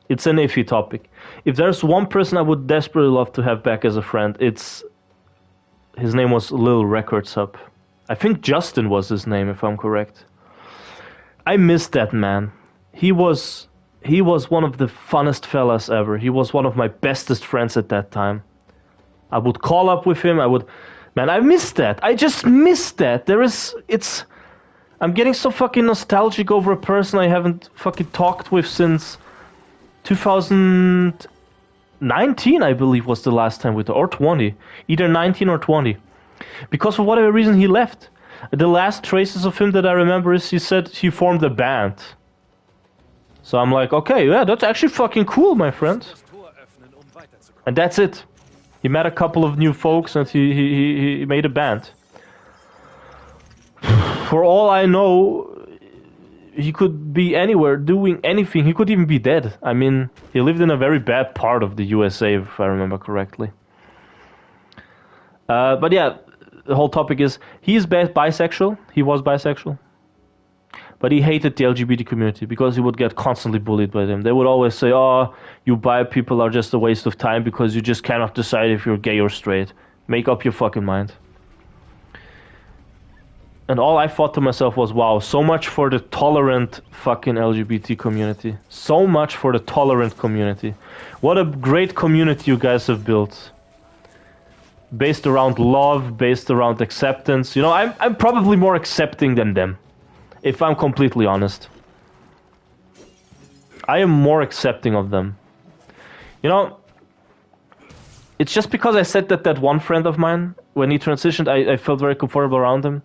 it's an iffy topic. If there's one person I would desperately love to have back as a friend, his name was Lil Records Up. I think Justin was his name, if I'm correct. I miss that man. He was one of the funnest fellas ever. He was one of my bestest friends at that time. I would call up with him. Man, I miss that. I just miss that. I'm getting so fucking nostalgic over a person I haven't fucking talked with since 2019, I believe, was the last time we talked, or 20. Either 19 or 20. Because for whatever reason he left. The last traces of him that I remember is he said he formed a band. So I'm like, okay, yeah, that's actually fucking cool, my friend. And that's it. He met a couple of new folks and he made a band. For all I know, he could be anywhere doing anything. He could even be dead. I mean, he lived in a very bad part of the USA, if I remember correctly. But yeah, the whole topic is, he is bisexual. He was bisexual. But he hated the LGBT community because he would get constantly bullied by them. They would always say, oh, you bi people are just a waste of time because you just cannot decide if you're gay or straight. Make up your fucking mind. And all I thought to myself was, wow, so much for the tolerant fucking LGBT community. So much for the tolerant community. What a great community you guys have built. Based around love, based around acceptance. You know, I'm probably more accepting than them. If I'm completely honest. I am more accepting of them. You know, it's just because I said that one friend of mine, when he transitioned, I felt very comfortable around him.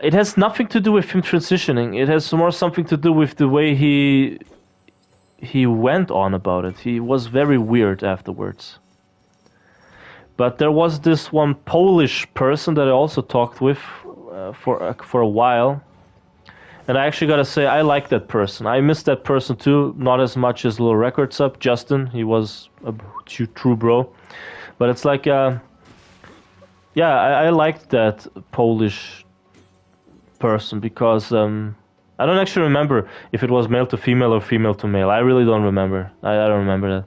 It has nothing to do with him transitioning. It has more something to do with the way he went on about it. He was very weird afterwards. But there was this one Polish person that I also talked with for a while. And I actually gotta say, I like that person. I miss that person too, not as much as Lil Records Up, Justin. He was a true bro. But it's like, yeah, I liked that Polish person because I don't actually remember if it was male to female or female to male. I really don't remember. I don't remember that.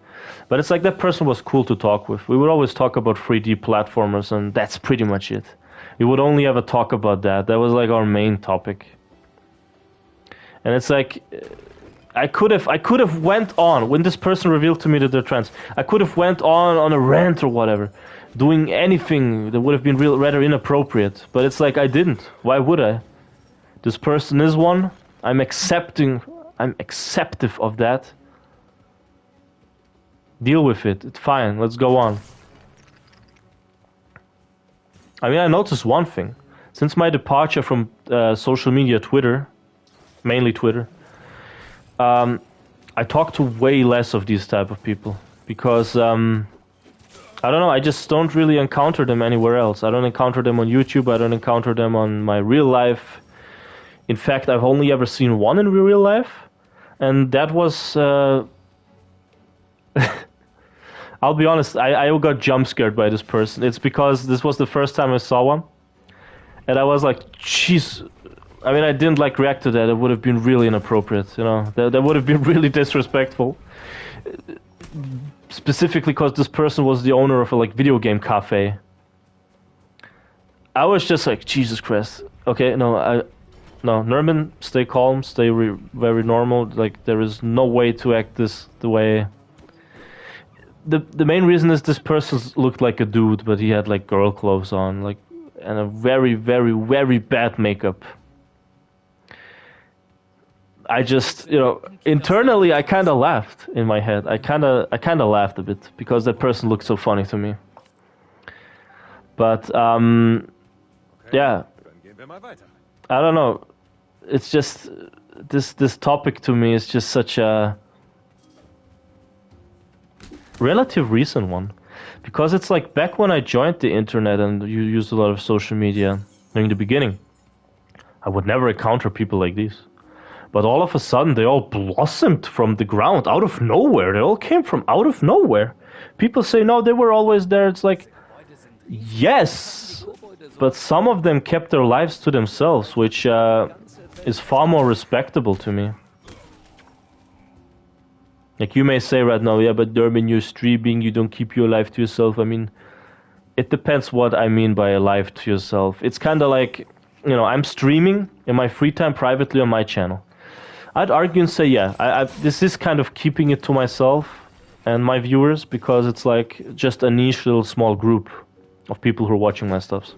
But it's like that person was cool to talk with. We would always talk about 3D platformers, and that's pretty much it. We would only ever talk about that. That was like our main topic. And it's like, I could have went on when this person revealed to me that they're trans. I could have went on a rant or whatever, doing anything that would have been rather inappropriate. But it's like I didn't. Why would I? This person is one. I'm accepting. I'm acceptive of that. Deal with it. It's fine. Let's go on. I mean, I noticed one thing. Since my departure from social media, Twitter, mainly Twitter, I talk to way less of these type of people because I don't know. I just don't really encounter them anywhere else. I don't encounter them on YouTube. I don't encounter them on my real life. In fact, I've only ever seen one in real life, and that was. I'll be honest, I got jump scared by this person. It's because this was the first time I saw one. And I was like, jeez. I mean, I didn't like react to that. It would have been really inappropriate, you know. That would have been really disrespectful. Specifically because this person was the owner of a like video game cafe. I was just like, Jesus Christ. Okay, no, Nerman, stay calm, stay very normal. Like, there is no way to act the way. The main reason is this person looked like a dude, but he had like girl clothes on, like, and a very, very, very bad makeup. I just, internally I kind of laughed in my head. I kind of laughed a bit because that person looked so funny to me. But yeah, Dann gehen wir mal weiter. I don't know. It's just this topic to me is just such a relative recent one, because it's like back when I joined the internet and you used a lot of social media in the beginning, I would never encounter people like these. But all of a sudden, they all blossomed from the ground, out of nowhere. They all came from out of nowhere. People say, no, they were always there. It's like, yes, but some of them kept their lives to themselves, which is far more respectable to me. Like you may say right now, yeah, but Dermin, you're streaming, you don't keep your life to yourself. I mean, it depends what I mean by a life to yourself. It's kind of like, I'm streaming in my free time privately on my channel. I'd argue and say, yeah, this is kind of keeping it to myself and my viewers, because it's like just a niche little small group of people who are watching my stuff.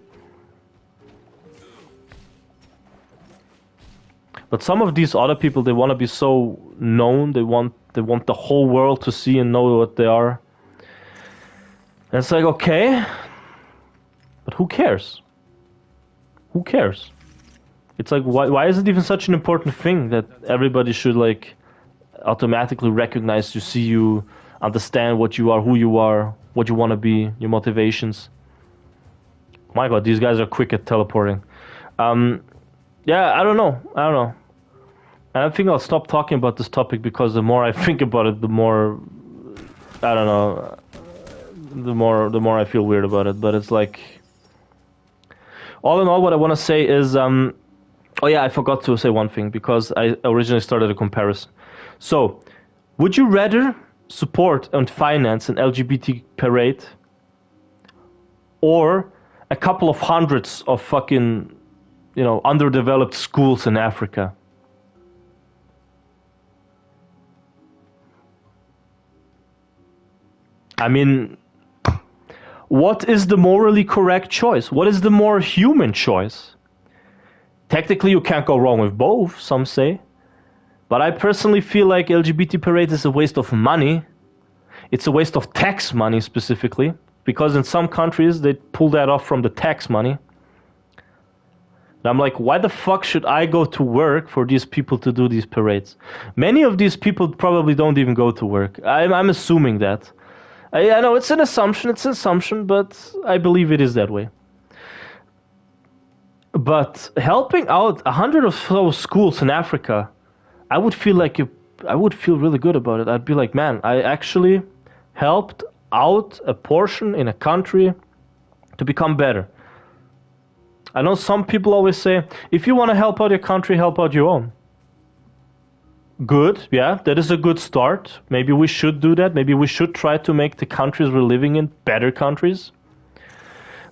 But some of these other people, they want to be so known, they want the whole world to see and know what they are. And it's like, okay, but who cares? Who cares? It's like, why is it even such an important thing that everybody should like automatically recognize you, see you, understand what you are, who you are, what you want to be, your motivations? My God, these guys are quick at teleporting. Yeah, I don't know. And I think I'll stop talking about this topic, because the more I think about it, the more, I don't know, the more I feel weird about it. But it's like, all in all, what I want to say is, oh yeah, I forgot to say one thing, because I originally started a comparison. So, would you rather support and finance an LGBT parade, or a couple of hundreds of fucking, underdeveloped schools in Africa? I mean, what is the morally correct choice? What is the more human choice? Technically, you can't go wrong with both, some say. But I personally feel like LGBT parade is a waste of money. It's a waste of tax money specifically, because in some countries they pull that off from the tax money. And I'm like, why the fuck should I go to work for these people to do these parades? Many of these people probably don't even go to work. I'm assuming that. I know it's an assumption, but I believe it is that way. But helping out 100 of those schools in Africa, I would feel really good about it. I'd be like, man, I actually helped out a portion in a country to become better. I know some people always say, if you want to help out your country, help out your own. Good, yeah, that is a good start. Maybe we should do that. Maybe we should try to make the countries we're living in better countries.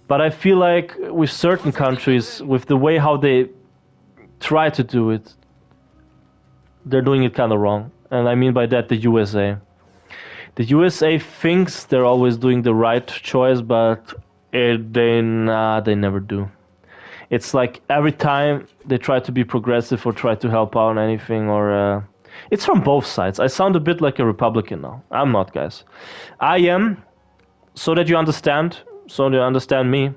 But I feel like with certain countries, with the way how they try to do it, they're doing it kind of wrong. And I mean by that the USA. The USA thinks they're always doing the right choice, but they never do. It's like every time they try to be progressive or try to help out on anything, or it's from both sides. I sound a bit like a Republican now. I'm not, guys. I am, so that you understand me.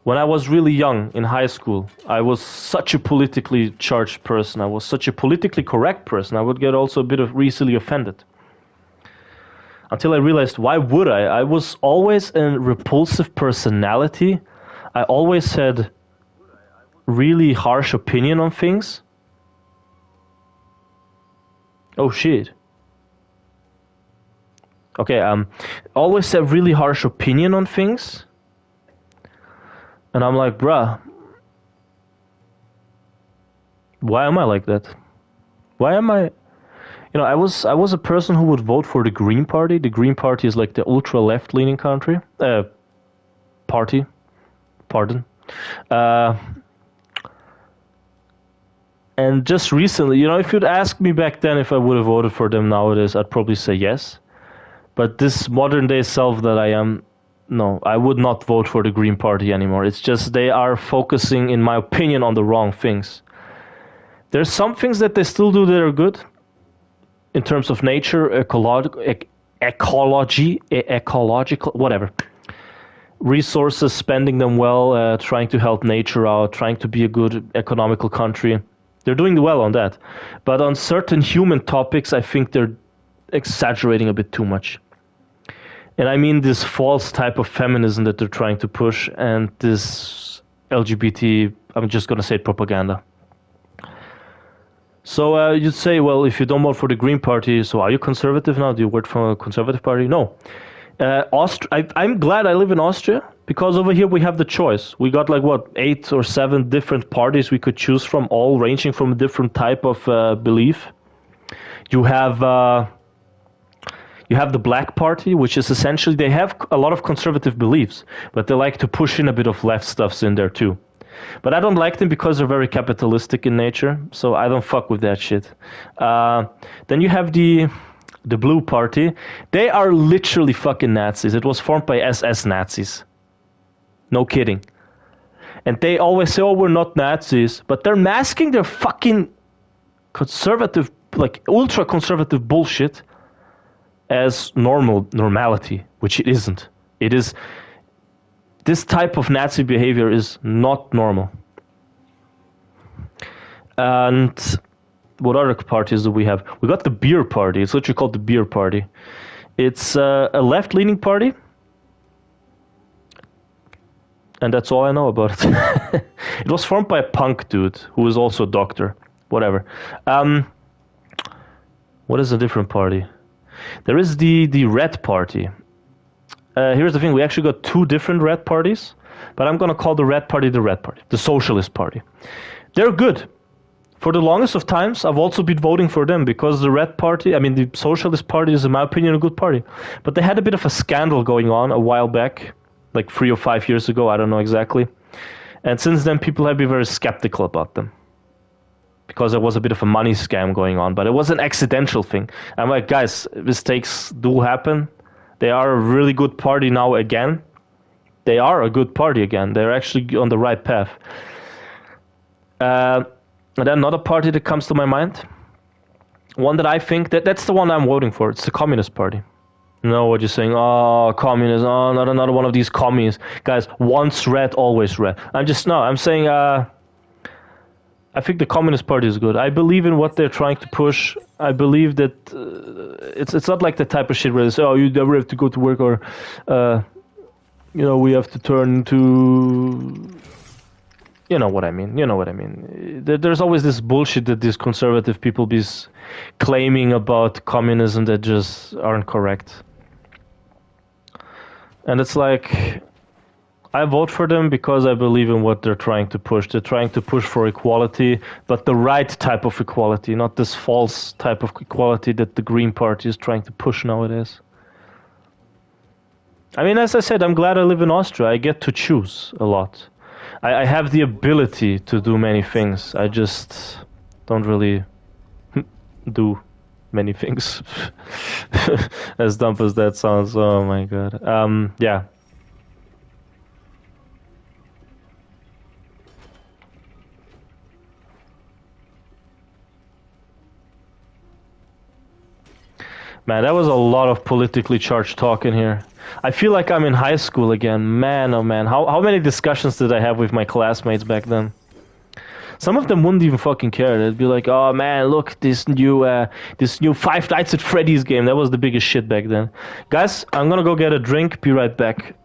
When I was really young in high school, I was such a politically charged person. I was such a politically correct person. I would get also a bit of easily offended. Until I realized, why would I? I was always a repulsive personality. I always had really harsh opinion on things. Oh shit. Okay, always have really harsh opinion on things. And I'm like, bruh, why am I like that? Why am I... I was a person who would vote for the Green Party. The Green Party is like the ultra left-leaning party. Pardon. And just recently, if you'd ask me back then if I would have voted for them nowadays, I'd probably say yes. But this modern day self that I am, no, I would not vote for the Green Party anymore. It's just they are focusing, in my opinion, on the wrong things. There's some things that they still do that are good in terms of nature, ecological, whatever. Resources, spending them well, trying to help nature out, trying to be a good economical country. They're doing well on that. But on certain human topics, I think they're exaggerating a bit too much. And I mean this false type of feminism that they're trying to push, and this LGBT, I'm just going to say propaganda. So you'd say, well, if you don't vote for the Green Party, so are you conservative now? Do you work for a conservative party? No. I'm glad I live in Austria, because over here we have the choice. We got like, what, 8 or 7 different parties we could choose from, all ranging from a different type of belief. You have the Black Party, which is essentially, they have a lot of conservative beliefs, but they like to push in a bit of left stuffs in there too. But I don't like them because they're very capitalistic in nature, so I don't fuck with that shit. Then you have the Blue Party. They are literally fucking Nazis. It was formed by SS Nazis. No kidding. And they always say, oh, we're not Nazis, but they're masking their fucking conservative, like ultra-conservative bullshit as normality, which it isn't. It is... This type of Nazi behavior is not normal. And what other parties do we have? We got the Beer Party. It's literally called the Beer Party. It's a left-leaning party. And that's all I know about it. It was formed by a punk dude who is also a doctor. Whatever. What is a different party? There is the Red Party. Here's the thing, we actually got 2 different red parties, but I'm going to call the Red Party, the Socialist Party. They're good. For the longest of times, I've also been voting for them, because the Red Party, I mean, the Socialist Party is, in my opinion, a good party. But they had a bit of a scandal going on a while back, like 3 or 5 years ago, I don't know exactly. And since then, people have been very skeptical about them, because there was a bit of a money scam going on, but it was an accidental thing. I'm like, guys, mistakes do happen. They are a really good party now again. They are a good party again. They're actually on the right path. And then another party that comes to my mind, one that I think, that's the one I'm voting for. It's the Communist Party. No, what you're saying, oh, communist, oh, not another one of these communists. Guys, once red, always red. I'm saying, I think the Communist Party is good. I believe in what they're trying to push. I believe that it's not like the type of shit where they say, oh, you never have to go to work, or, we have to turn to... You know what I mean. There's always this bullshit that these conservative people be claiming about communism that just aren't correct. And it's like... I vote for them because I believe in what they're trying to push. They're trying to push for equality, but the right type of equality, not this false type of equality that the Green Party is trying to push nowadays. I mean, as I said, I'm glad I live in Austria. I get to choose a lot. I have the ability to do many things. I just don't really do many things. As dumb as that sounds, oh my god. Yeah. Man, that was a lot of politically charged talk in here. I feel like I'm in high school again. Man, oh man. How many discussions did I have with my classmates back then? Some of them wouldn't even fucking care. They'd be like, oh man, look, this new Five Nights at Freddy's game. That was the biggest shit back then. Guys, I'm gonna go get a drink. Be right back.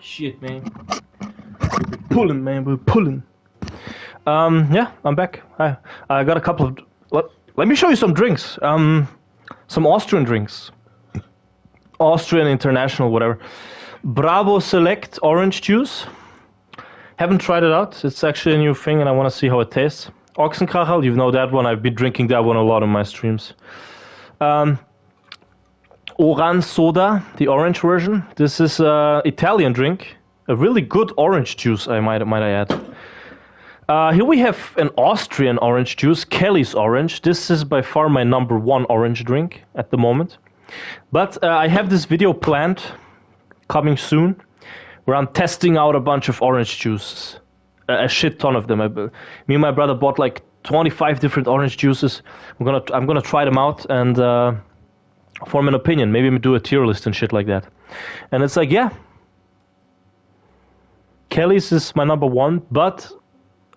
Shit, man. We're pulling, man. We're pulling. Yeah, I'm back. Hi. I got a couple of... Let me show you some drinks. Some Austrian drinks. Austrian, international, whatever. Bravo Select orange juice. Haven't tried it out. It's actually a new thing and I want to see how it tastes. Ochsenkachel, you know that one. I've been drinking that one a lot on my streams. Oran Soda, the orange version. This is an Italian drink. A really good orange juice, I might add. Here we have an Austrian orange juice, Kelly's Orange. This is by far my #1 orange drink at the moment. But I have this video planned, coming soon, where I'm testing out a bunch of orange juices. A shit ton of them. Me and my brother bought like 25 different orange juices. I'm gonna try them out and form an opinion. Maybe do a tier list and shit like that. And it's like, yeah, Kelly's is my #1, but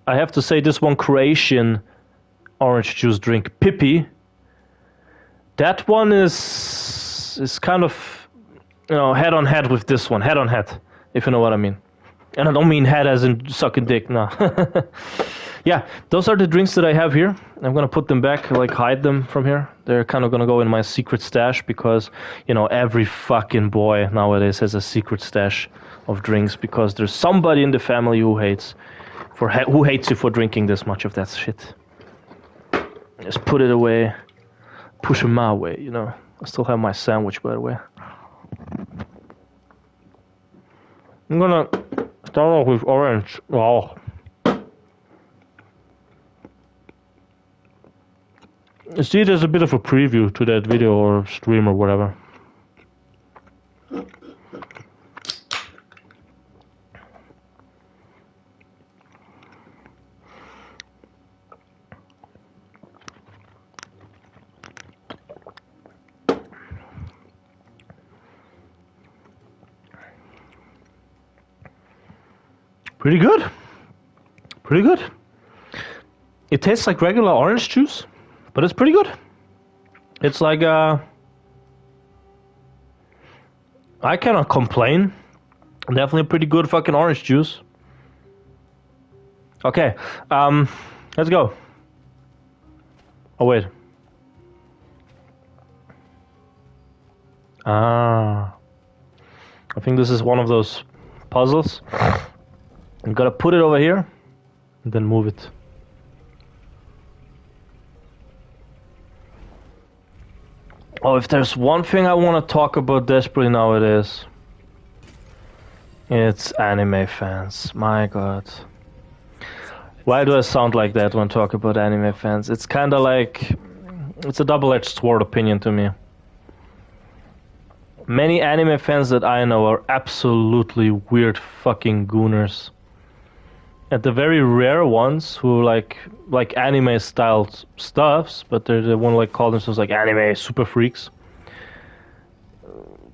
I have to say this one Croatian orange juice drink, Pippi, that one is kind of, you know, head on head with this one, head on head, if you know what I mean. And I don't mean head as in sucking dick, no. Yeah, those are the drinks that I have here. I'm gonna put them back, like hide them from here. They're kind of gonna go in my secret stash because, you know, every fucking boy nowadays has a secret stash of drinks because there's somebody in the family who hates you for drinking this much of that shit. Just put it away, push it my way, you know. I still have my sandwich, by the way. I'm gonna start off with orange. Oh. See, there's a bit of a preview to that video or stream or whatever. Pretty good. Pretty good. It tastes like regular orange juice, but it's pretty good. It's like I cannot complain. Definitely a pretty good fucking orange juice. Okay, let's go. Oh wait. I think this is one of those puzzles. I'm gonna put it over here and then move it. Oh, if there's one thing I want to talk about desperately nowadays, it's anime fans. My god. Why do I sound like that when talking about anime fans? It's kind of like... it's a double-edged sword opinion to me. Many anime fans that I know are absolutely weird fucking gooners. And the very rare ones who like anime styled stuffs, but they're the one like call themselves like anime super freaks.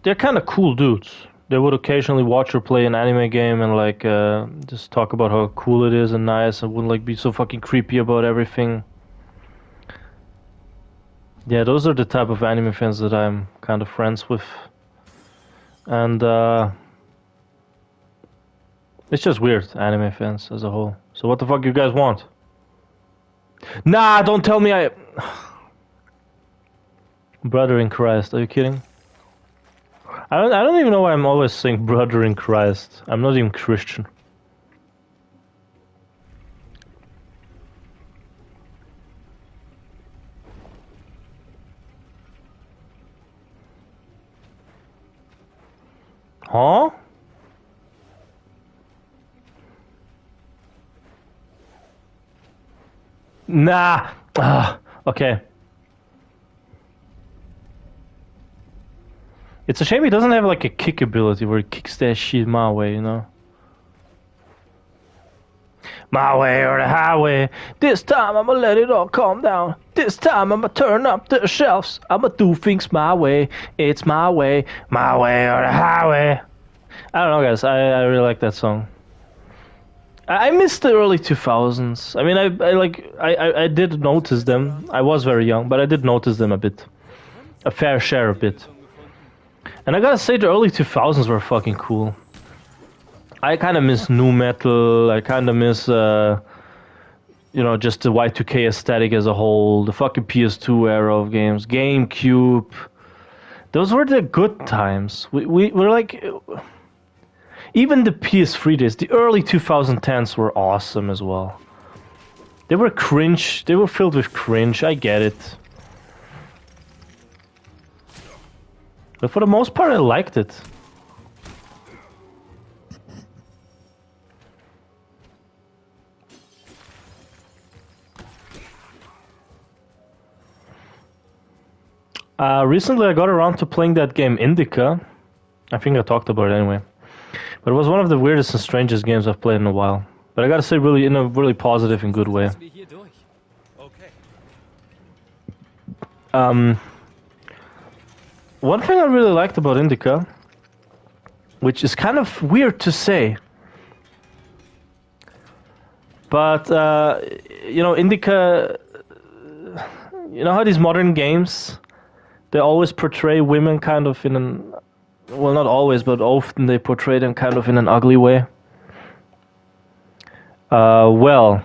They're kind of cool dudes. They would occasionally watch or play an anime game and like just talk about how cool it is and nice, and wouldn't like be so fucking creepy about everything. Yeah, those are the type of anime fans that I'm kind of friends with. And it's just weird, anime fans as a whole. So what the fuck you guys want? Nah, don't tell me I... Brother in Christ, are you kidding? I don't even know why I'm always saying brother in Christ. I'm not even Christian. Huh? Nah. Okay. It's a shame he doesn't have like a kick ability where he kicks that shit my way, you know? My way or the highway. This time I'ma let it all calm down. This time I'ma turn up the shelves. I'ma do things my way. It's my way or the highway. I don't know, guys. I really like that song. I missed the early 2000s. I mean, I did notice them. I was very young, but I did notice them a bit. A fair share a bit. And I gotta say, the early 2000s were fucking cool. I kind of miss nu metal. I kind of miss, you know, just the Y2K aesthetic as a whole. The fucking PS2 era of games, GameCube. Those were the good times. We're like, even the PS3 days, the early 2010s were awesome as well. They were cringe. They were filled with cringe. I get it. But for the most part, I liked it. Recently, I got around to playing that game Indica. I think I talked about it anyway. But it was one of the weirdest and strangest games I've played in a while. But I gotta say, really, in a really positive and good way. One thing I really liked about Indica, which is kind of weird to say, but you know, Indica, you know how these modern games, they always portray women kind of in an, well, not always, but often they portray them kind of in an ugly way. Well,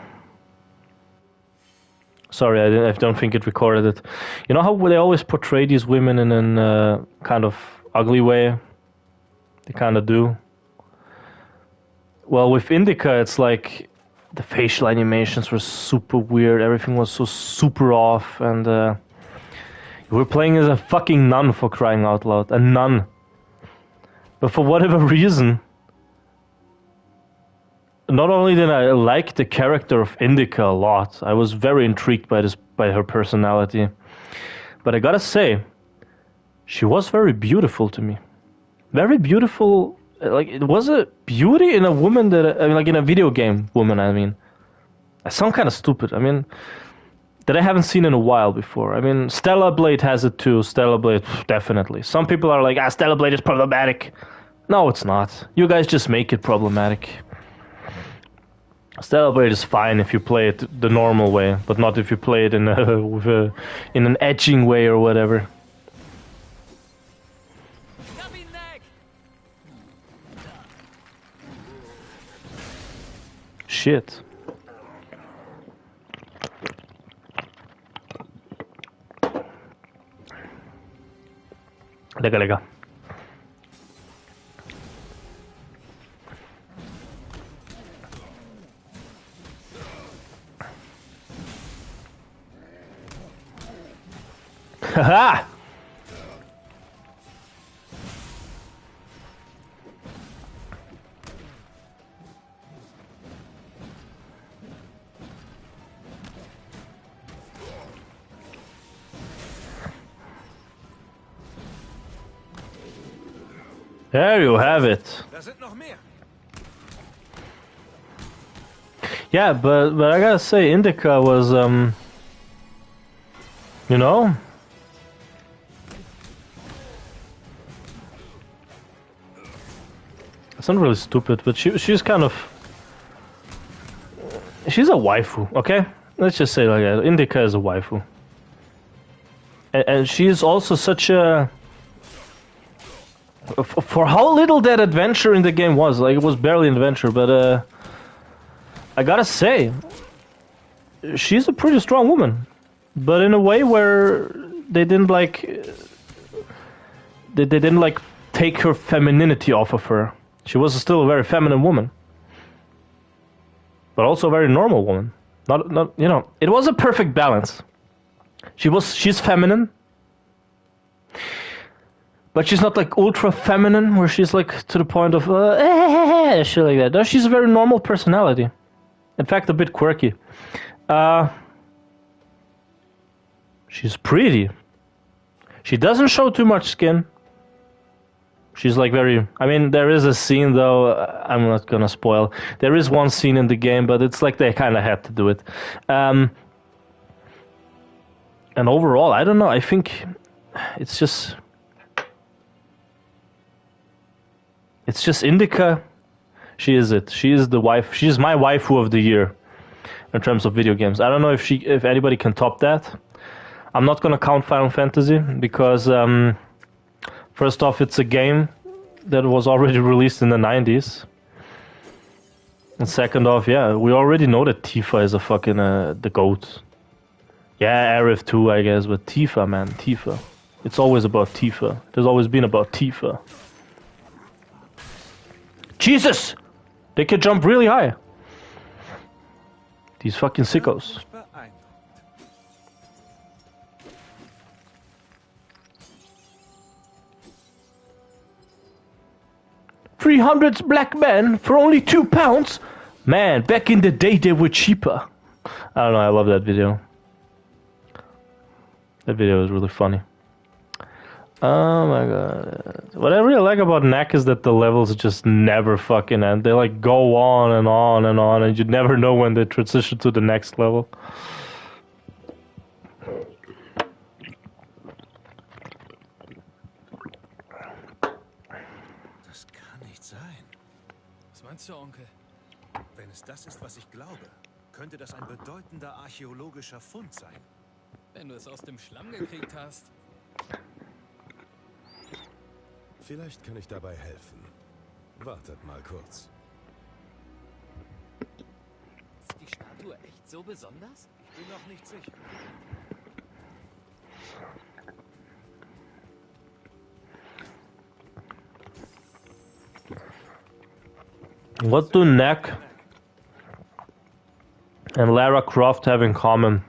sorry, I don't think it recorded it. You know how they always portray these women in an kind of ugly way? They kind of do. Well, with Indica, it's like the facial animations were super weird. Everything was so super off, and you were playing as a fucking nun, for crying out loud. A nun. But for whatever reason, not only did I like the character of Indica a lot, I was very intrigued by her personality. But I gotta say, she was very beautiful to me. Very beautiful. Like, it was a beauty in a woman that, I mean, like in a video game woman, I mean. I sound kind of stupid. I mean, that I haven't seen in a while before. I mean, Stellar Blade has it too. Stellar Blade, definitely. Some people are like, Stellar Blade is problematic. No, it's not. You guys just make it problematic. Stellar Blade is fine if you play it the normal way, but not if you play it in in an edging way or whatever. Shit. Lecker, lecker. Haha! There you have it. Yeah, but I gotta say, Indica was you know, it's not really stupid, but she's kind of, she's a waifu, okay? Let's just say it like that. Indica is a waifu, and she's also such a. For how little that adventure in the game was, like it was barely an adventure, but I gotta say, she's a pretty strong woman, but in a way where they didn't like, they didn't like take her femininity off of her. She was still a very feminine woman, but also a very normal woman. Not you know, it was a perfect balance. She's feminine. But she's not like ultra feminine, where she's like to the point of shit like that. No, she's a very normal personality. In fact, a bit quirky. She's pretty. She doesn't show too much skin. She's like very. I mean, there is a scene though. I'm not gonna spoil. There is one scene in the game, but it's like they kind of had to do it. And overall, I don't know. I think it's just. It's just Indica. She is it. She is the wife. She is my waifu of the year in terms of video games. I don't know if anybody can top that. I'm not gonna count Final Fantasy because first off, it's a game that was already released in the 90s. And second off, yeah, we already know that Tifa is a fucking the GOAT. Yeah, Arif too, I guess, but Tifa, man, Tifa. It's always about Tifa. There's always been about Tifa. Jesus! They can jump really high. These fucking sickos. 300 black men for only £2? Man, back in the day they were cheaper. I don't know, I love that video. That video is really funny. Oh my god. What I really like about Knack is that the levels just never fucking end. They like go on and on and on, and you never know when they transition to the next level. Das kann nicht sein. Was meinst du, Onkel? Wenn es das ist, was ich glaube, könnte das ein bedeutender archäologischer Fund sein. Wenn du es aus dem Schlamm gekriegt hast. Vielleicht kann ich dabei helfen. Wartet mal kurz. Ist die Statue echt so besonders? Ich bin noch nicht sicher. What do Knack and Lara Croft have in common?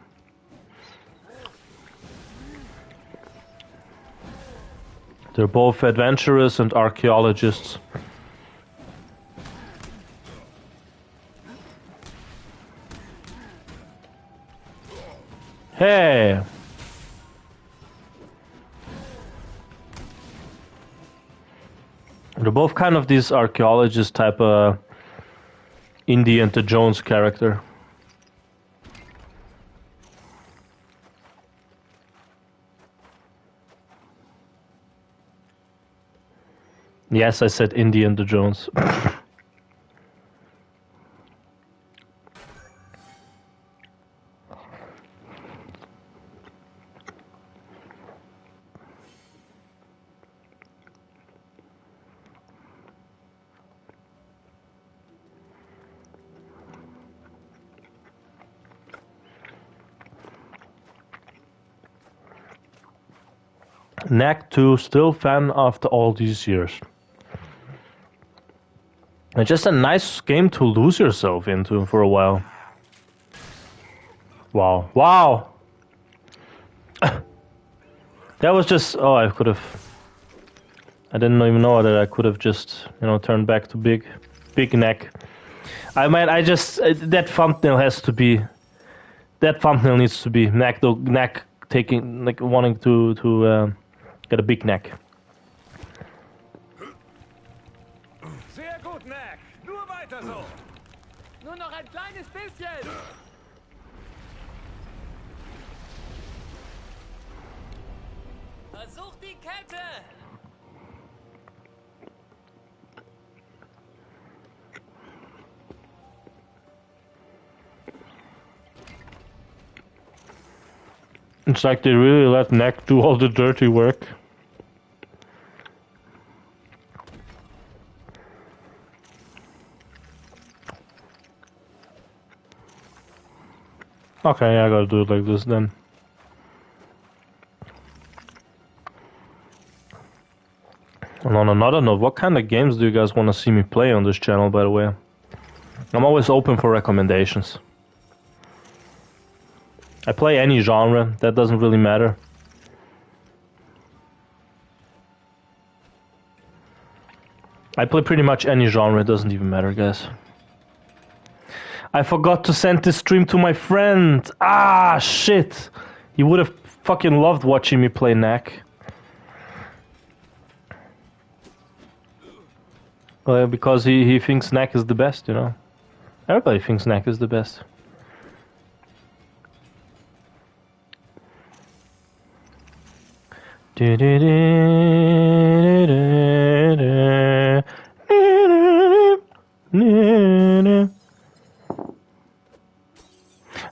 They're both adventurers and archaeologists. Hey! They're both kind of these archaeologist type of Indiana Jones character. Yes, I said Indiana Jones. Knack 2, still fan after all these years. It's just a nice game to lose yourself into for a while. Wow. Wow! That was just... Oh, I could have... I didn't even know that I could have just, you know, turned back to big Knack. I mean, I just... that thumbnail has to be... That thumbnail needs to be Knack taking... like, wanting to get a big Knack. Sehr gut, Knack. Nur weiter so. Nur noch ein kleines bisschen! Versuch die Kette! It's like they really let Knack do all the dirty work. Okay, I gotta do it like this then. And on another note, what kind of games do you guys want to see me play on this channel, by the way? I'm always open for recommendations. I play any genre, that doesn't really matter. I play pretty much any genre, it doesn't even matter, guys. I forgot to send this stream to my friend. Ah, shit. He would have fucking loved watching me play Knack. Well, because he thinks Knack is the best, you know. Everybody thinks Knack is the best.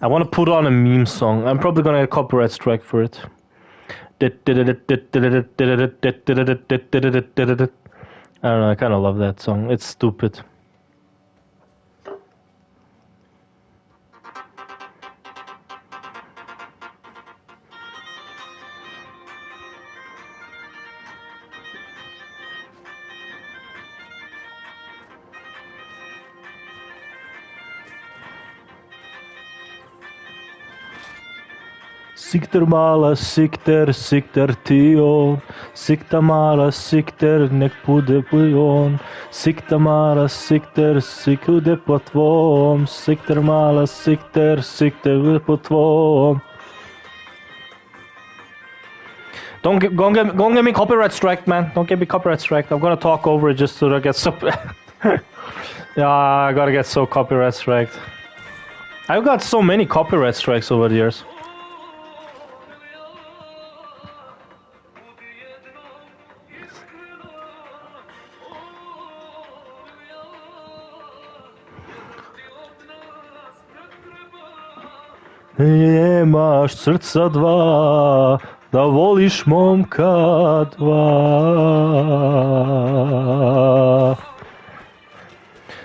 I want to put on a meme song. I'm probably gonna get a copyright strike for it. I don't know, I kind of love that song. It's stupid. Sikter mala, sikter tion. Sikta mala, sikter nek pude pujon. Sikta mala, sikude po tvom. Sikter mala, sikter po tvom. Don't get me copyright strike, man. Don't get me copyright strike. I'm gonna talk over it just so that I get so... Yeah, I gotta get so copyright striked. I've got so many copyright strikes over the years. Nie masz serca dwa, da wolisz momka dwa.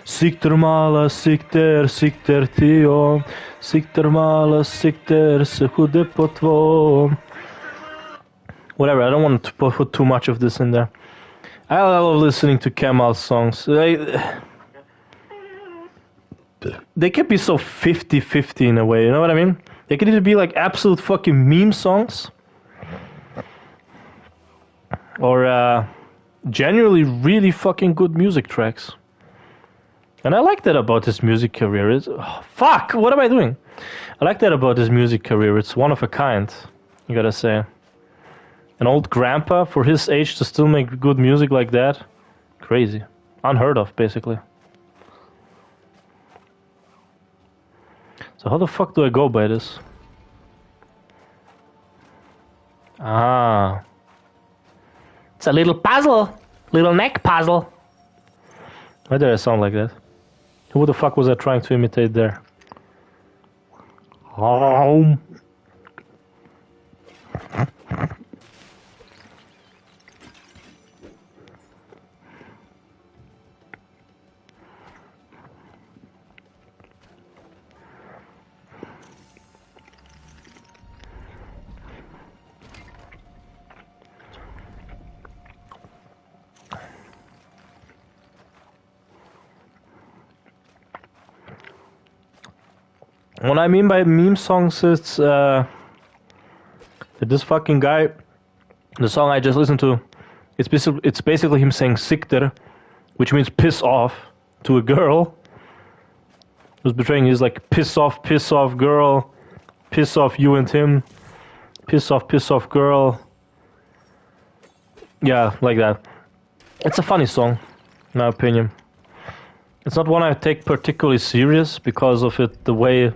Sikter mala, sikter tion. Sikter mala, sikter se chude po tvom. Whatever, I don't want to put too much of this in there. I love listening to Kemal's songs. They can be so 50-50 in a way, you know what I mean? They can either be like absolute fucking meme songs, or genuinely really fucking good music tracks. And I like that about his music career. Fuck, what am I doing? I like that about his music career. It's one of a kind, you gotta say. An old grandpa, for his age, to still make good music like that? Crazy. Unheard of, basically. So how the fuck do I go by this? Ah. It's a little puzzle. Little neck puzzle. Why did I sound like that? Who the fuck was I trying to imitate there? Home. What I mean by meme songs is that this fucking guy, the song I just listened to, it's basically him saying sikter, which means piss off, to a girl. Who's betraying. He's like, piss off girl, piss off you and him, piss off girl. Yeah, like that. It's a funny song, in my opinion. It's not one I take particularly serious because of the way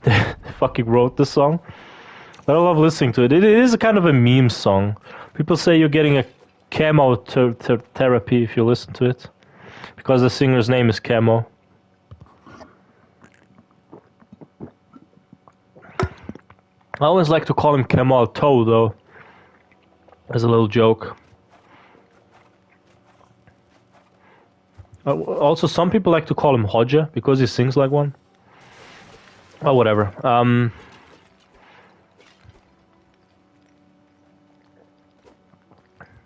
they fucking wrote the song. But I love listening to it. It is a kind of a meme song. People say you're getting a camo therapy if you listen to it, because the singer's name is Camo. I always like to call him Kemal Toe, though, as a little joke. Also, some people like to call him Hodja because he sings like one. Oh, whatever.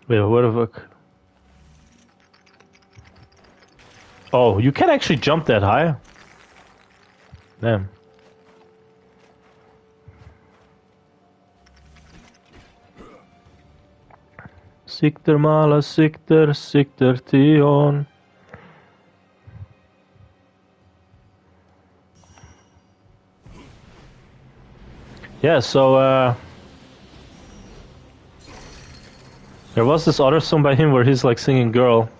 Wait, what the fuck? Oh, you can actually jump that high? Damn. Sikter mala, sikter tion. Yeah, so there was this other song by him where he's like singing "Girl,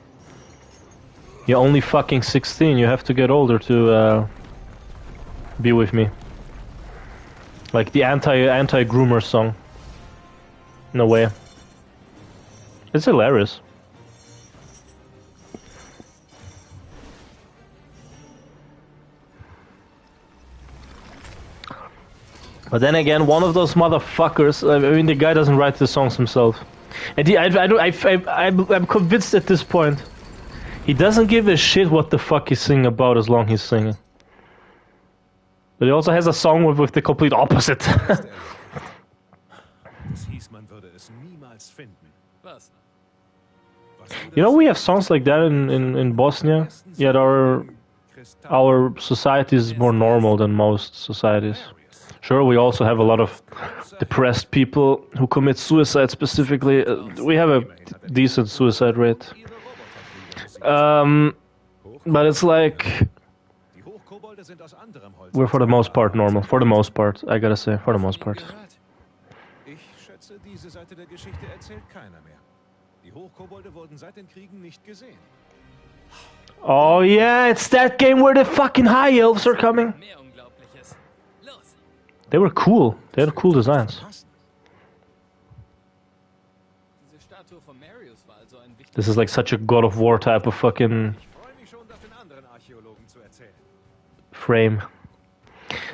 you're only fucking 16. You have to get older to be with me." Like the anti-groomer song, in a way. It's hilarious. But then again, one of those motherfuckers. I mean, the guy doesn't write the songs himself, and I'm convinced at this point, he doesn't give a shit what the fuck he's singing about as long as he's singing. But he also has a song with the complete opposite. You know, we have songs like that in Bosnia, yet our society is more normal than most societies. Sure, we also have a lot of depressed people who commit suicide specifically. We have a decent suicide rate. But it's like we're for the most part normal. For the most part, I gotta say, for the most part. Ich schätze, diese Seite der Geschichte erzählt keiner mehr. Die Hochkobolde wurden seit den Kriegen nicht gesehen. Oh yeah, it's that game where the fucking high elves are coming. Mehr Unglaubliches. Los! They were cool. They had cool designs. Diese Statue von Marius war also ein wichtiger. This is like such a God of War type of fucking Ich freue mich schon, das den anderen Archäologen zu erzählen. frame.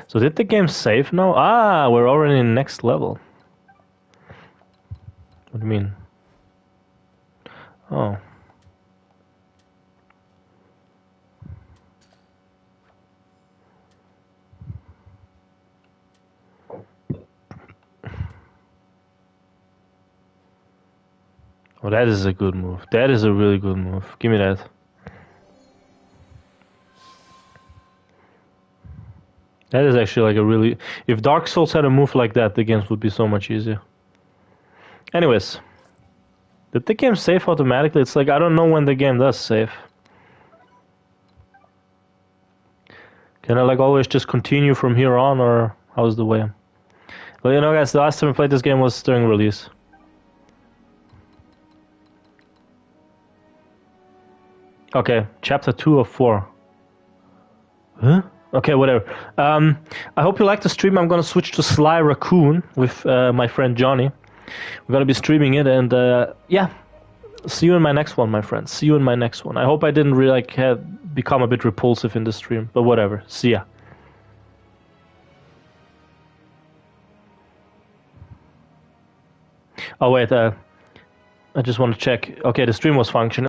So did the game save now? Ah, we're already in next level. What do you mean? Oh. Oh, that is a good move. That is a really good move. Give me that. That is actually like a really... If Dark Souls had a move like that, the games would be so much easier. Anyways. Did the game save automatically? It's like, I don't know when the game does save. Can I like always just continue from here on, or how's the way? Well, you know guys, the last time I played this game was during release. Okay, chapter 2 of 4. Huh? Okay, whatever. I hope you liked the stream. I'm gonna switch to Sly Raccoon with my friend Johnny. We're gonna be streaming it, and yeah. See you in my next one, my friends. See you in my next one. I hope I didn't really like become a bit repulsive in the stream, but whatever. See ya. Oh wait, I just want to check. Okay, the stream was functioning.